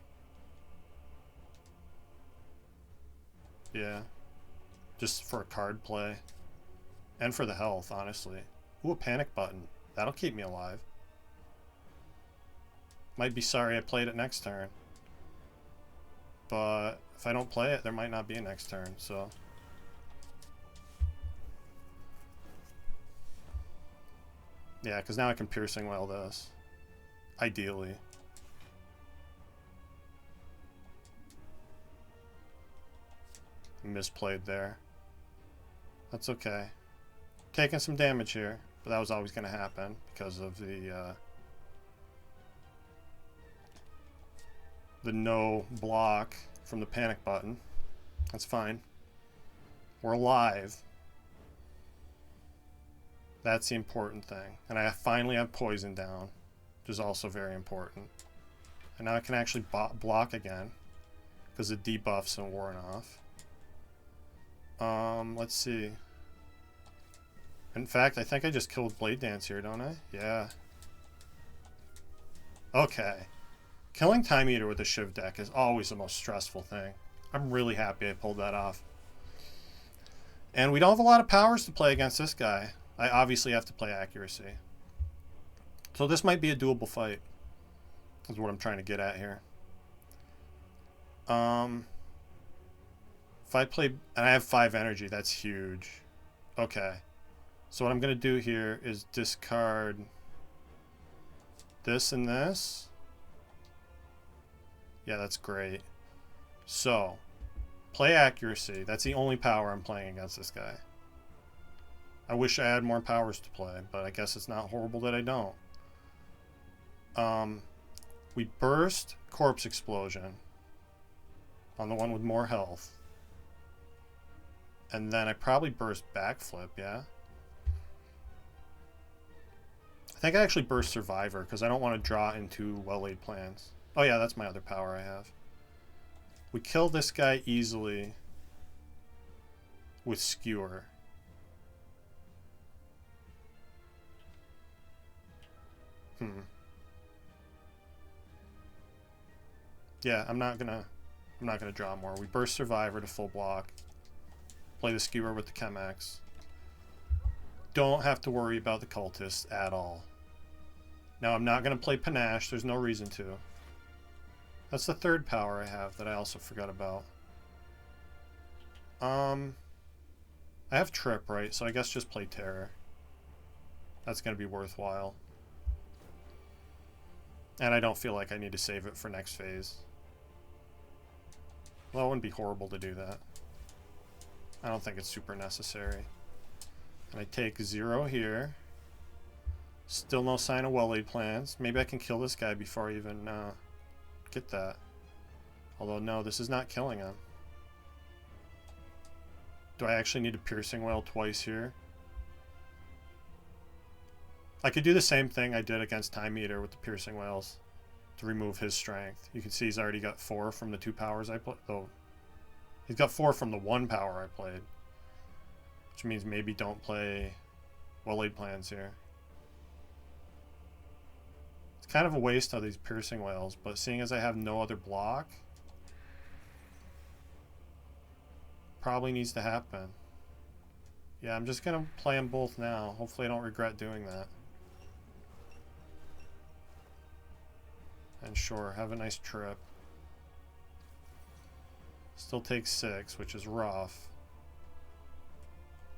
Yeah. Just for a card play. And for the health, honestly. Ooh, a panic button. That'll keep me alive. Might be sorry I played it next turn. But if I don't play it, there might not be a next turn, so. Yeah, because now I can piercing wail this. Ideally. Misplayed there. That's okay. Taking some damage here, but that was always going to happen because of the no block from the panic button. That's fine. We're alive. That's the important thing. And I finally have poison down, which is also very important. And now I can actually block again because the debuffs have worn off. Let's see. In fact, I think I just killed Blade Dance here, don't I? Yeah. Okay. Killing Time Eater with the Shiv deck is always the most stressful thing. I'm really happy I pulled that off. And we don't have a lot of powers to play against this guy. I obviously have to play Accuracy. So this might be a doable fight. Is what I'm trying to get at here. If I play... And I have 5 energy. That's huge. Okay. So what I'm going to do here is discard this and this. Yeah, that's great. So, play Accuracy. That's the only power I'm playing against this guy. I wish I had more powers to play, but I guess it's not horrible that I don't. We burst Corpse Explosion on the one with more health. And then I probably burst Backflip, yeah? I think I actually burst Survivor because I don't want to draw into well-laid plans. Oh yeah, that's my other power I have. We kill this guy easily with Skewer. Yeah, I'm not gonna draw more. We burst Survivor to full block. Play the Skewer with the Chemex. Don't have to worry about the Cultists at all. Now I'm not gonna play Panache. There's no reason to. That's the third power I have that I also forgot about. I have Trip, right? So I guess just play Terror. That's gonna be worthwhile. And I don't feel like I need to save it for next phase. Well, it wouldn't be horrible to do that. I don't think it's super necessary. And I take 0 here. Still no sign of well-laid plans. Maybe I can kill this guy before I even get that. Although, no, this is not killing him. Do I actually need a Piercing Wail twice here? I could do the same thing I did against Time Eater with the Piercing Wails to remove his strength. You can see he's already got 4 from the 2 powers I played. Oh, he's got 4 from the 1 power I played. Which means maybe don't play well-laid plans here. It's kind of a waste of these Piercing Wails, but seeing as I have no other block, probably needs to happen. Yeah, I'm just going to play them both now. Hopefully I don't regret doing that. And sure, have a nice trip. Still takes 6, which is rough.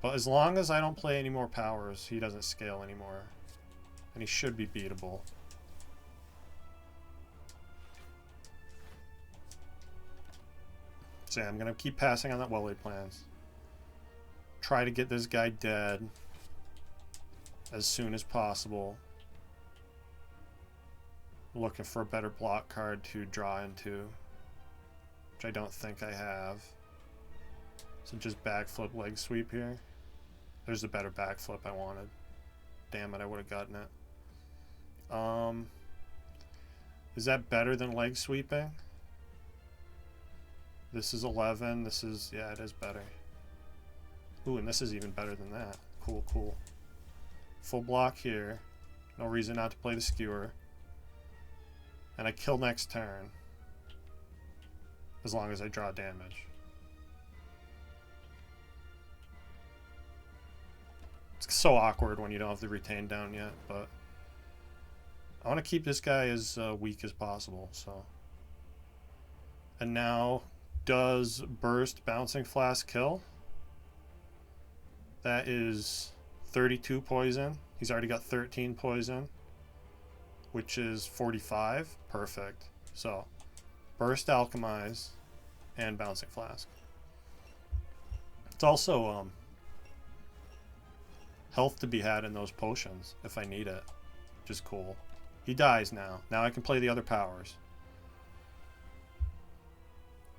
But as long as I don't play any more powers, he doesn't scale anymore. And he should be beatable. So yeah, I'm going to keep passing on that well-laid plans. Try to get this guy dead as soon as possible. Looking for a better block card to draw into, which I don't think I have. So just backflip leg sweep here. There's a better backflip I wanted. Damn it, I would have gotten it. Is that better than leg sweeping? This is 11. This is, yeah, it is better. Ooh, and this is even better than that. Cool, cool. Full block here. No reason not to play the Skewer. And I kill next turn. As long as I draw damage. It's so awkward when you don't have the retain down yet, but I want to keep this guy as weak as possible, so. And now, does Burst Bouncing Flask kill? That is 32 poison, He's already got 13 poison, which is 45. Perfect. So, Burst, Alchemize, and Bouncing Flask. It's also health to be had in those potions if I need it, which is cool. He dies now. Now I can play the other powers.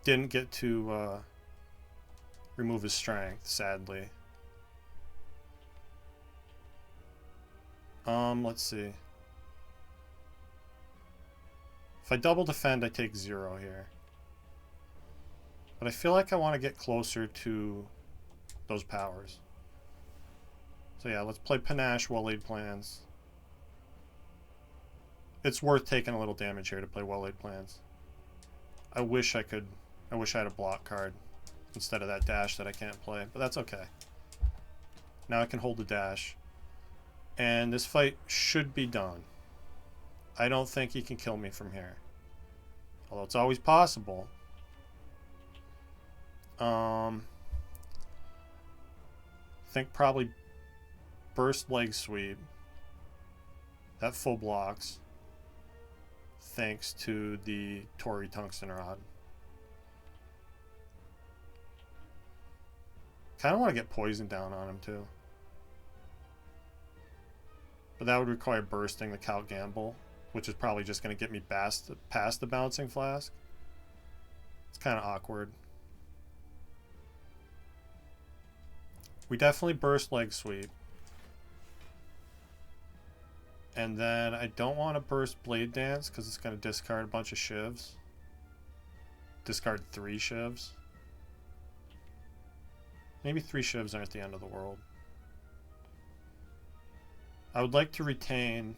Didn't get to remove his strength, sadly. Let's see. If I double defend, I take 0 here. But I feel like I want to get closer to those powers. So yeah, let's play Panache, Well-Laid Plans. It's worth taking a little damage here to play Well-Laid Plans. I wish I had a block card instead of that dash that I can't play, but that's okay. Now I can hold the dash. And this fight should be done. I don't think he can kill me from here. Although it's always possible. I think probably Burst Leg Sweep. That full blocks. Thanks to the Torii Tungsten Rod. Kind of want to get poison down on him too. But that would require bursting the Count Gamble, which is probably just going to get me past the Bouncing Flask. It's kind of awkward. We definitely burst Leg Sweep. And then I don't want to burst Blade Dance because it's going to discard a bunch of shivs. Discard 3 shivs. Maybe 3 shivs aren't the end of the world. I would like to retain...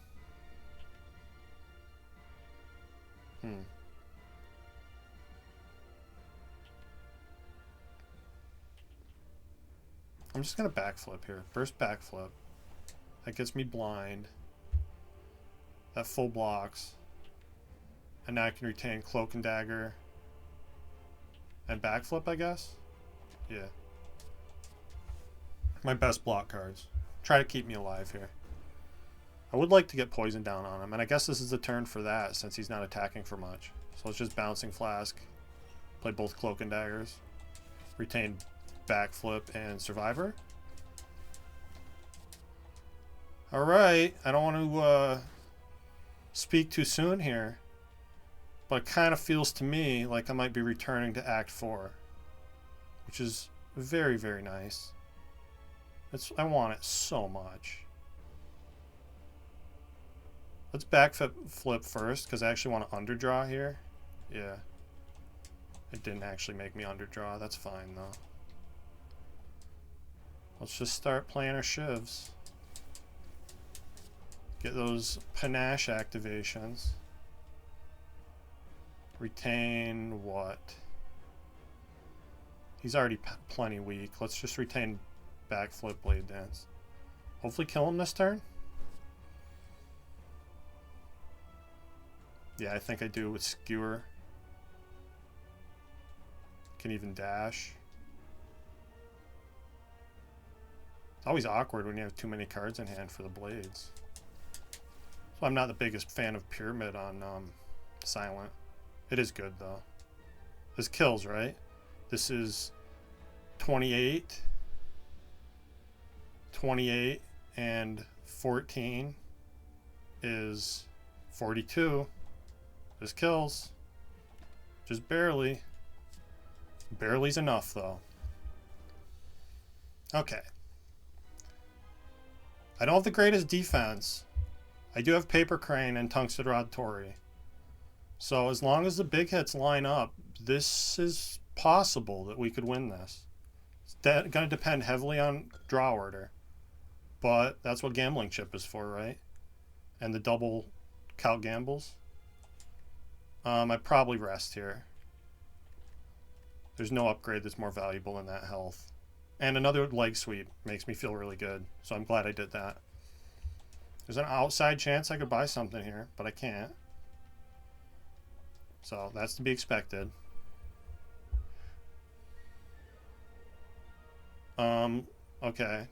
I'm just going to backflip here. Burst backflip. That gets me blind. That full blocks. And now I can retain Cloak and Dagger. And backflip, I guess? Yeah. My best block cards. Try to keep me alive here. I would like to get poison down on him, and I guess this is the turn for that since he's not attacking for much. So let's just Bouncing Flask. Play both Cloak and Daggers. Retain Backflip and Survivor. Alright, I don't want to speak too soon here, but it kind of feels to me like I might be returning to Act 4, which is very, very nice. I want it so much. Let's backflip first, because I actually want to underdraw here. Yeah. It didn't actually make me underdraw. That's fine, though. Let's just start playing our shivs. Get those Panache activations. Retain what? He's already plenty weak. Let's just retain Backflip Blade Dance. Hopefully kill him this turn. Yeah, I think I do with Skewer. Can even dash. It's always awkward when you have too many cards in hand for the blades. So I'm not the biggest fan of Pyramid on Silent. It is good though. This kills, right? This is 28, 28, and 14 is 42. This kills. Just barely. Barely's enough, though. Okay. I don't have the greatest defense. I do have Paper Crane and Tungsten Rod Torii. So as long as the big hits line up, this is possible that we could win this. It's going to depend heavily on draw order. But that's what Gambling Chip is for, right? And the double Count Gambles. I'd probably rest here. There's no upgrade that's more valuable than that health. And another leg sweep makes me feel really good. So I'm glad I did that. There's an outside chance I could buy something here, but I can't. So that's to be expected. Okay.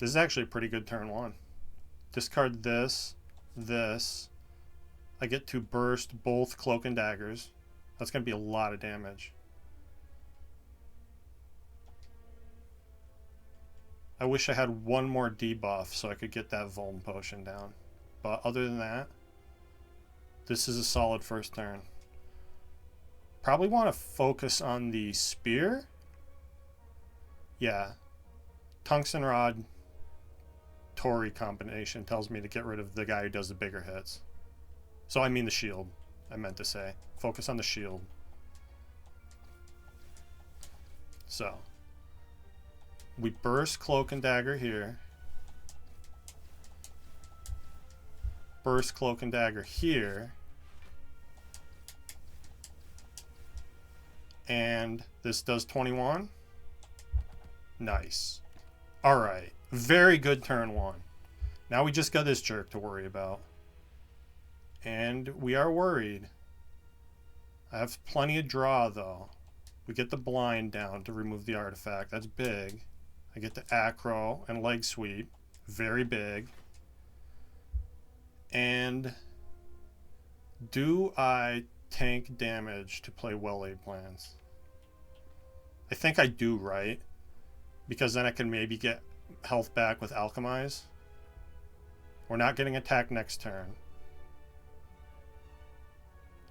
This is actually a pretty good turn 1. Discard this, this. I get to burst both Cloak and Daggers. That's going to be a lot of damage. I wish I had one more debuff so I could get that Vuln Potion down. But other than that, this is a solid first turn. Probably want to focus on the Spear. Yeah. Tungsten Rod, Tori combination tells me to get rid of the guy who does the bigger hits. So I mean the shield, I meant to say. Focus on the shield. So we burst Cloak and Dagger here. Burst Cloak and Dagger here. And this does 21. Nice. Alright. Very good turn 1. Now we just got this jerk to worry about. And we are worried. I have plenty of draw, though. We get the blind down to remove the artifact. That's big. I get the acro and leg sweep. Very big. And do I tank damage to play well-laid plans? I think I do, right? Because then I can maybe get health back with Alchemize. We're not getting attacked next turn.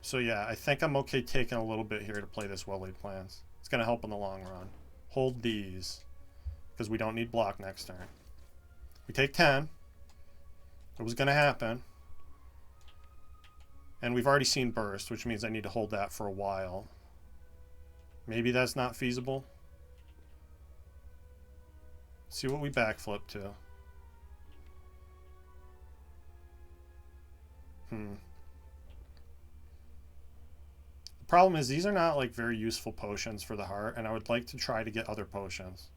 So yeah, I think I'm okay taking a little bit here to play this well-laid plans. It's going to help in the long run. Hold these, because we don't need block next turn. We take 10. It was going to happen. And we've already seen burst, which means I need to hold that for a while. Maybe that's not feasible. See what we backflip to. The problem is these are not like very useful potions for the heart, and I would like to try to get other potions.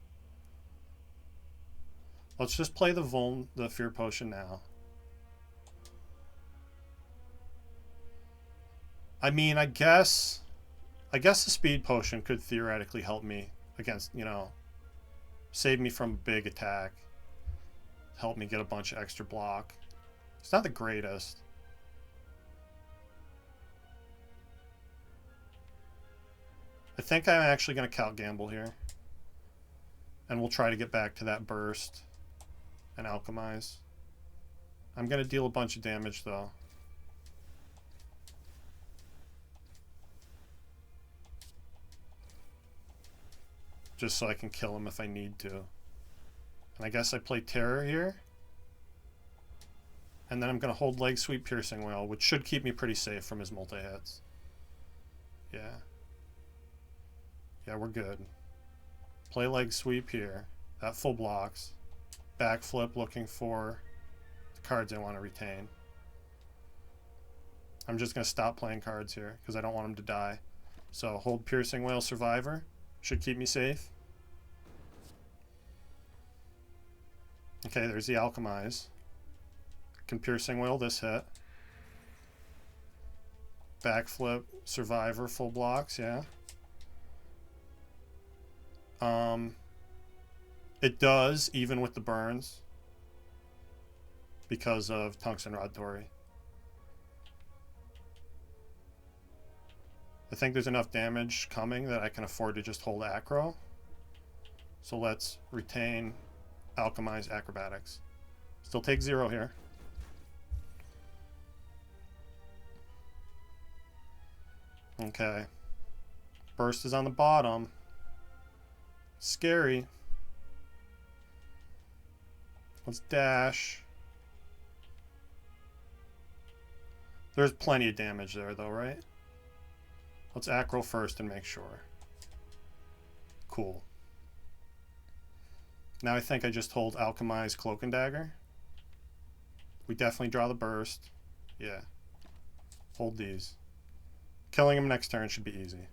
Let's just play the fear potion now. I mean, I guess the speed potion could theoretically help me against, you know, save me from a big attack. Help me get a bunch of extra block. It's not the greatest. I think I'm actually going to count gamble here. And we'll try to get back to that burst and alchemize. I'm going to deal a bunch of damage though. Just so I can kill him if I need to. And I guess I play Terror here. And then I'm going to hold Leg Sweep Piercing Wail, which should keep me pretty safe from his multi-hits. Yeah. Yeah, we're good. Play Leg Sweep here. That full blocks. Backflip looking for the cards I want to retain. I'm just going to stop playing cards here because I don't want him to die. So hold Piercing Wail Survivor. Should keep me safe. Okay, there's the Alchemize. Can Piercing Wail this hit. Backflip, Survivor, full blocks, yeah. It does, even with the burns. Because of Tungsten Rod Tori. I think there's enough damage coming that I can afford to just hold Acro. So let's retain Alchemize Acrobatics. Still take 0 here. Okay. Burst is on the bottom. Scary. Let's dash. There's plenty of damage there though, right? Let's acro first and make sure. Cool. Now I think I just hold Alchemize Cloak and Dagger. We definitely draw the burst. Yeah. Hold these. Killing him next turn should be easy.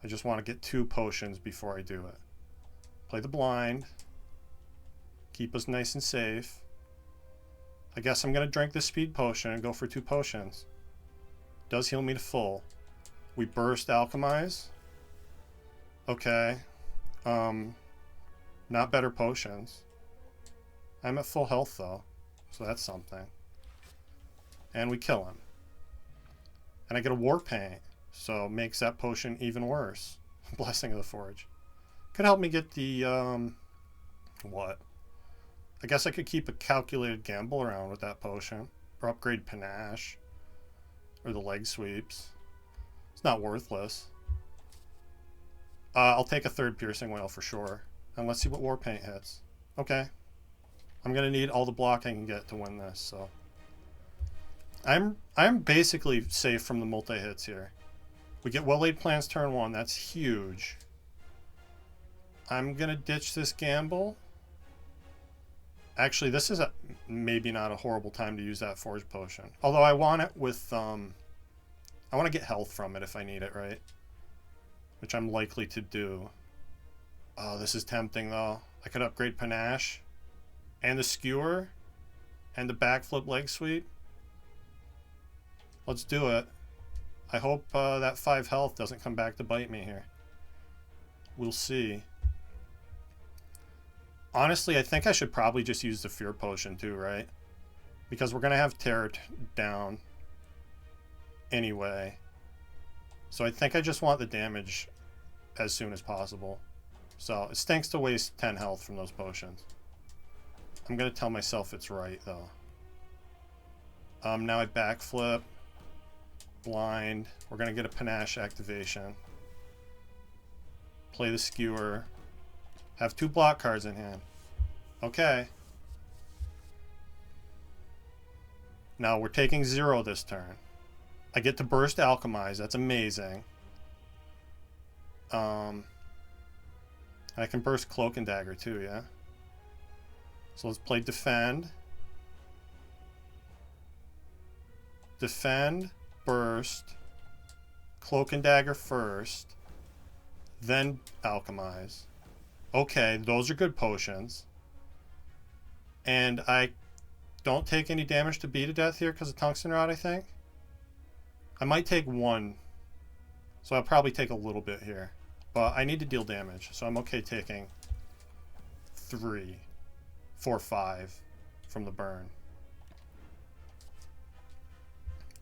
I just want to get 2 potions before I do it. Play the blind. Keep us nice and safe. I guess I'm going to drink the speed potion and go for 2 potions. Does heal me to full. We burst Alchemize. Okay. Not better potions. I'm at full health though, so that's something. And we kill him. And I get a war paint, so it makes that potion even worse. Blessing of the Forge. Could help me get the, what? I guess I could keep a calculated gamble around with that potion. Or upgrade Panache. Or the leg sweeps. It's not worthless. I'll take a third Piercing Wail for sure. And let's see what war paint hits. Okay. I'm going to need all the block I can get to win this, so. I'm basically safe from the multi-hits here. We get well-laid plans turn 1. That's huge. I'm going to ditch this gamble. Actually, this is maybe not a horrible time to use that Forge Potion. Although I want it with... I want to get health from it if I need it, right? Which I'm likely to do. Oh, this is tempting, though. I could upgrade Panache. And the Skewer. And the backflip leg sweep. Let's do it. I hope that 5 health doesn't come back to bite me here. We'll see. Honestly, I think I should probably just use the Fear Potion too, right? Because we're going to have Terror down anyway. So I think I just want the damage as soon as possible. So it stinks to waste 10 health from those potions. I'm going to tell myself it's right, though. Now I backflip. Blind. We're going to get a Panache activation. Play the Skewer. Have 2 block cards in hand. Okay. Now we're taking 0 this turn. I get to burst Alchemize. That's amazing. I can burst Cloak and Dagger too, yeah? So let's play Defend. Defend. Burst, Cloak and Dagger first, then Alchemize. Okay, those are good potions. And I don't take any damage to beat to death here because of Tungsten Rod, I think. I might take 1. So I'll probably take a little bit here. But I need to deal damage, so I'm okay taking 3, 4, 5 from the burn.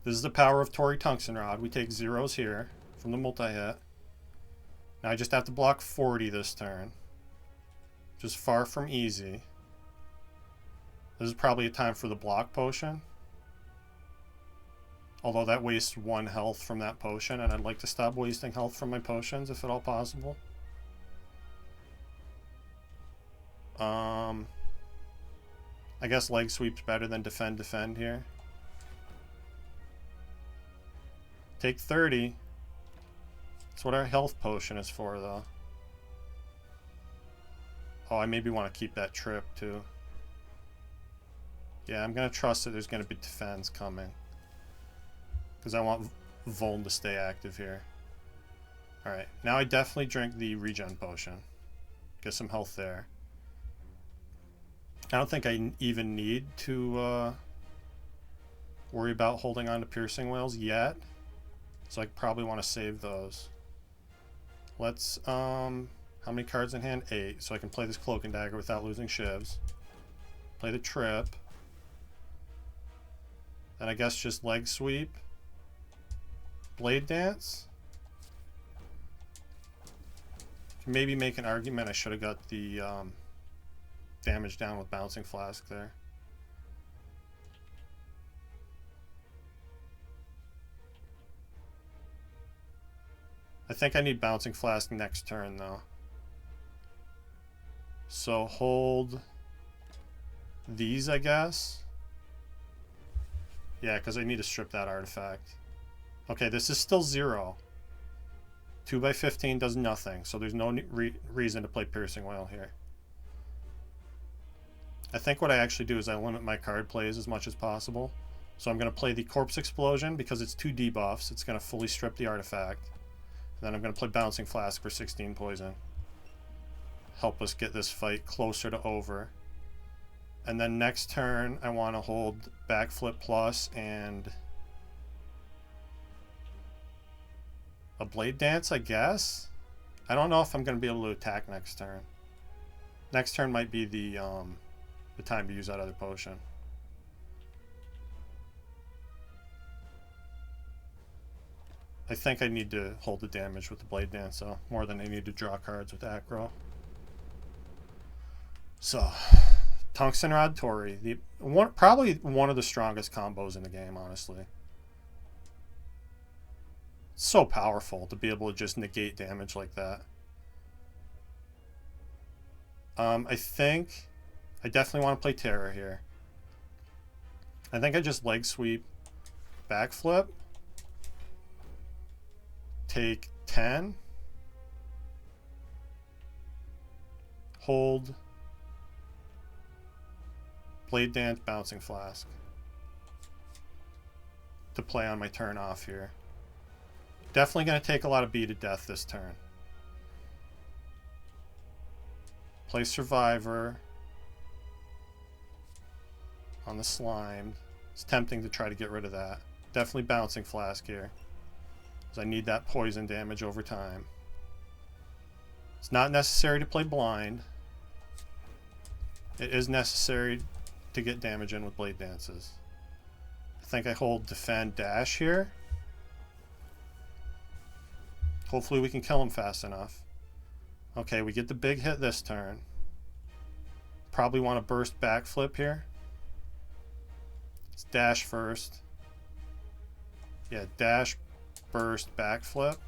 This is the power of Tori Tungsten Rod. We take 0s here from the multi-hit. Now I just have to block 40 this turn. Just far from easy. This is probably a time for the block potion. Although that wastes 1 health from that potion, and I'd like to stop wasting health from my potions if at all possible. I guess leg sweep's better than defend here. Take 30. That's what our health potion is for, though. Oh, I maybe want to keep that trip, too. Yeah, I'm going to trust that there's going to be defense coming. Because I want Vuln to stay active here. Alright, now I definitely drink the regen potion. Get some health there. I don't think I even need to worry about holding on to Piercing Wails yet. So I probably want to save those. Let's, how many cards in hand? 8. So I can play this Cloak and Dagger without losing shivs. Play the Trip. And I guess just leg sweep. Blade Dance. Can maybe make an argument I should have got the damage down with Bouncing Flask there. I think I need Bouncing Flask next turn, though. So hold these, I guess. Yeah, because I need to strip that artifact. Okay, this is still 0. 2x15 does nothing, so there's no reason to play Piercing Wail here. I think what I actually do is I limit my card plays as much as possible. So I'm going to play the Corpse Explosion because it's 2 debuffs. It's going to fully strip the artifact. Then I'm going to play Bouncing Flask for 16 poison. Help us get this fight closer to over. And then next turn, I want to hold Backflip Plus and a Blade Dance, I guess? I don't know if I'm going to be able to attack next turn. Next turn might be the the time to use that other potion. I think I need to hold the damage with the Blade Dance, though, more than I need to draw cards with Acro. So, Tungsten Rod Tori, probably one of the strongest combos in the game, honestly. It's so powerful to be able to just negate damage like that. I think I definitely want to play Terra here. I think I just leg sweep, backflip, take 10, hold, Blade Dance, Bouncing Flask to play on my turn off here. Definitely going to take a lot of beat to death this turn. Play Survivor on the Slime. It's tempting to try to get rid of that. Definitely Bouncing Flask here, because I need that poison damage over time. It's not necessary to play blind. It is necessary to get damage in with Blade Dances. I think I hold Defend Dash here. Hopefully we can kill him fast enough. Okay, we get the big hit this turn. Probably want to burst backflip here. Let's dash first. Yeah, dash, burst, backflip.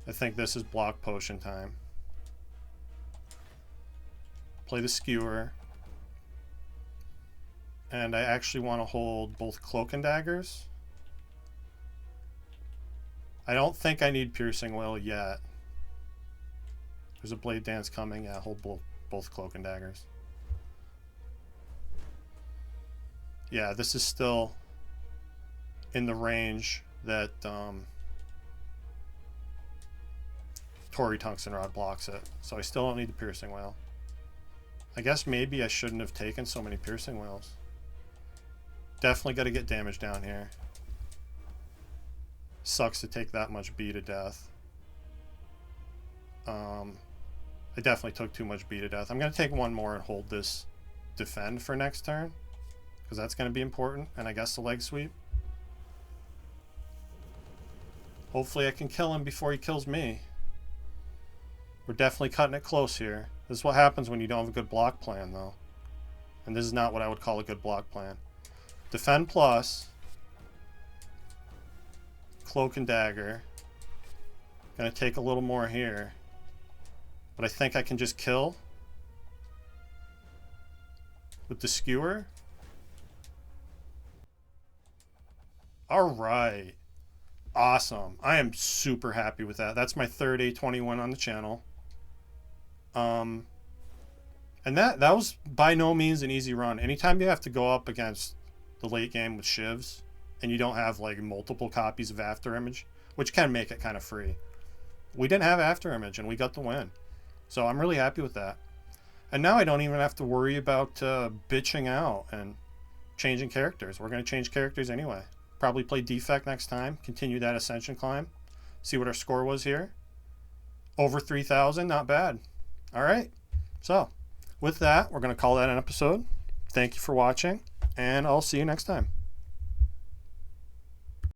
I think this is block potion time. Play the Skewer. And I actually want to hold both Cloak and Daggers. I don't think I need Piercing Will yet. There's a Blade Dance coming. Yeah, hold both Cloak and Daggers. Yeah, this is still in the range that Tori Tungsten Rod blocks it. So I still don't need the Piercing Wail. I guess maybe I shouldn't have taken so many Piercing Wails. Definitely got to get damage down here. Sucks to take that much B to death. I definitely took too much B to death. I'm going to take one more and hold this defend for next turn, because that's going to be important. And I guess the leg sweep. Hopefully I can kill him before he kills me. We're definitely cutting it close here. This is what happens when you don't have a good block plan, though. And this is not what I would call a good block plan. Defend plus. Cloak and Dagger. Gonna take a little more here. But I think I can just kill with the Skewer. Alright. Awesome. I am super happy with that. That's my third A21 on the channel. And that was by no means an easy run. Anytime you have to go up against the late game with shivs and you don't have like multiple copies of Afterimage, which can make it kind of free. We didn't have Afterimage and we got the win. So I'm really happy with that. And now I don't even have to worry about bitching out and changing characters. We're going to change characters anyway. Probably play Defect next time. Continue that Ascension climb. See what our score was here. Over 3,000. Not bad. All right. So with that, we're going to call that an episode. Thank you for watching, and I'll see you next time.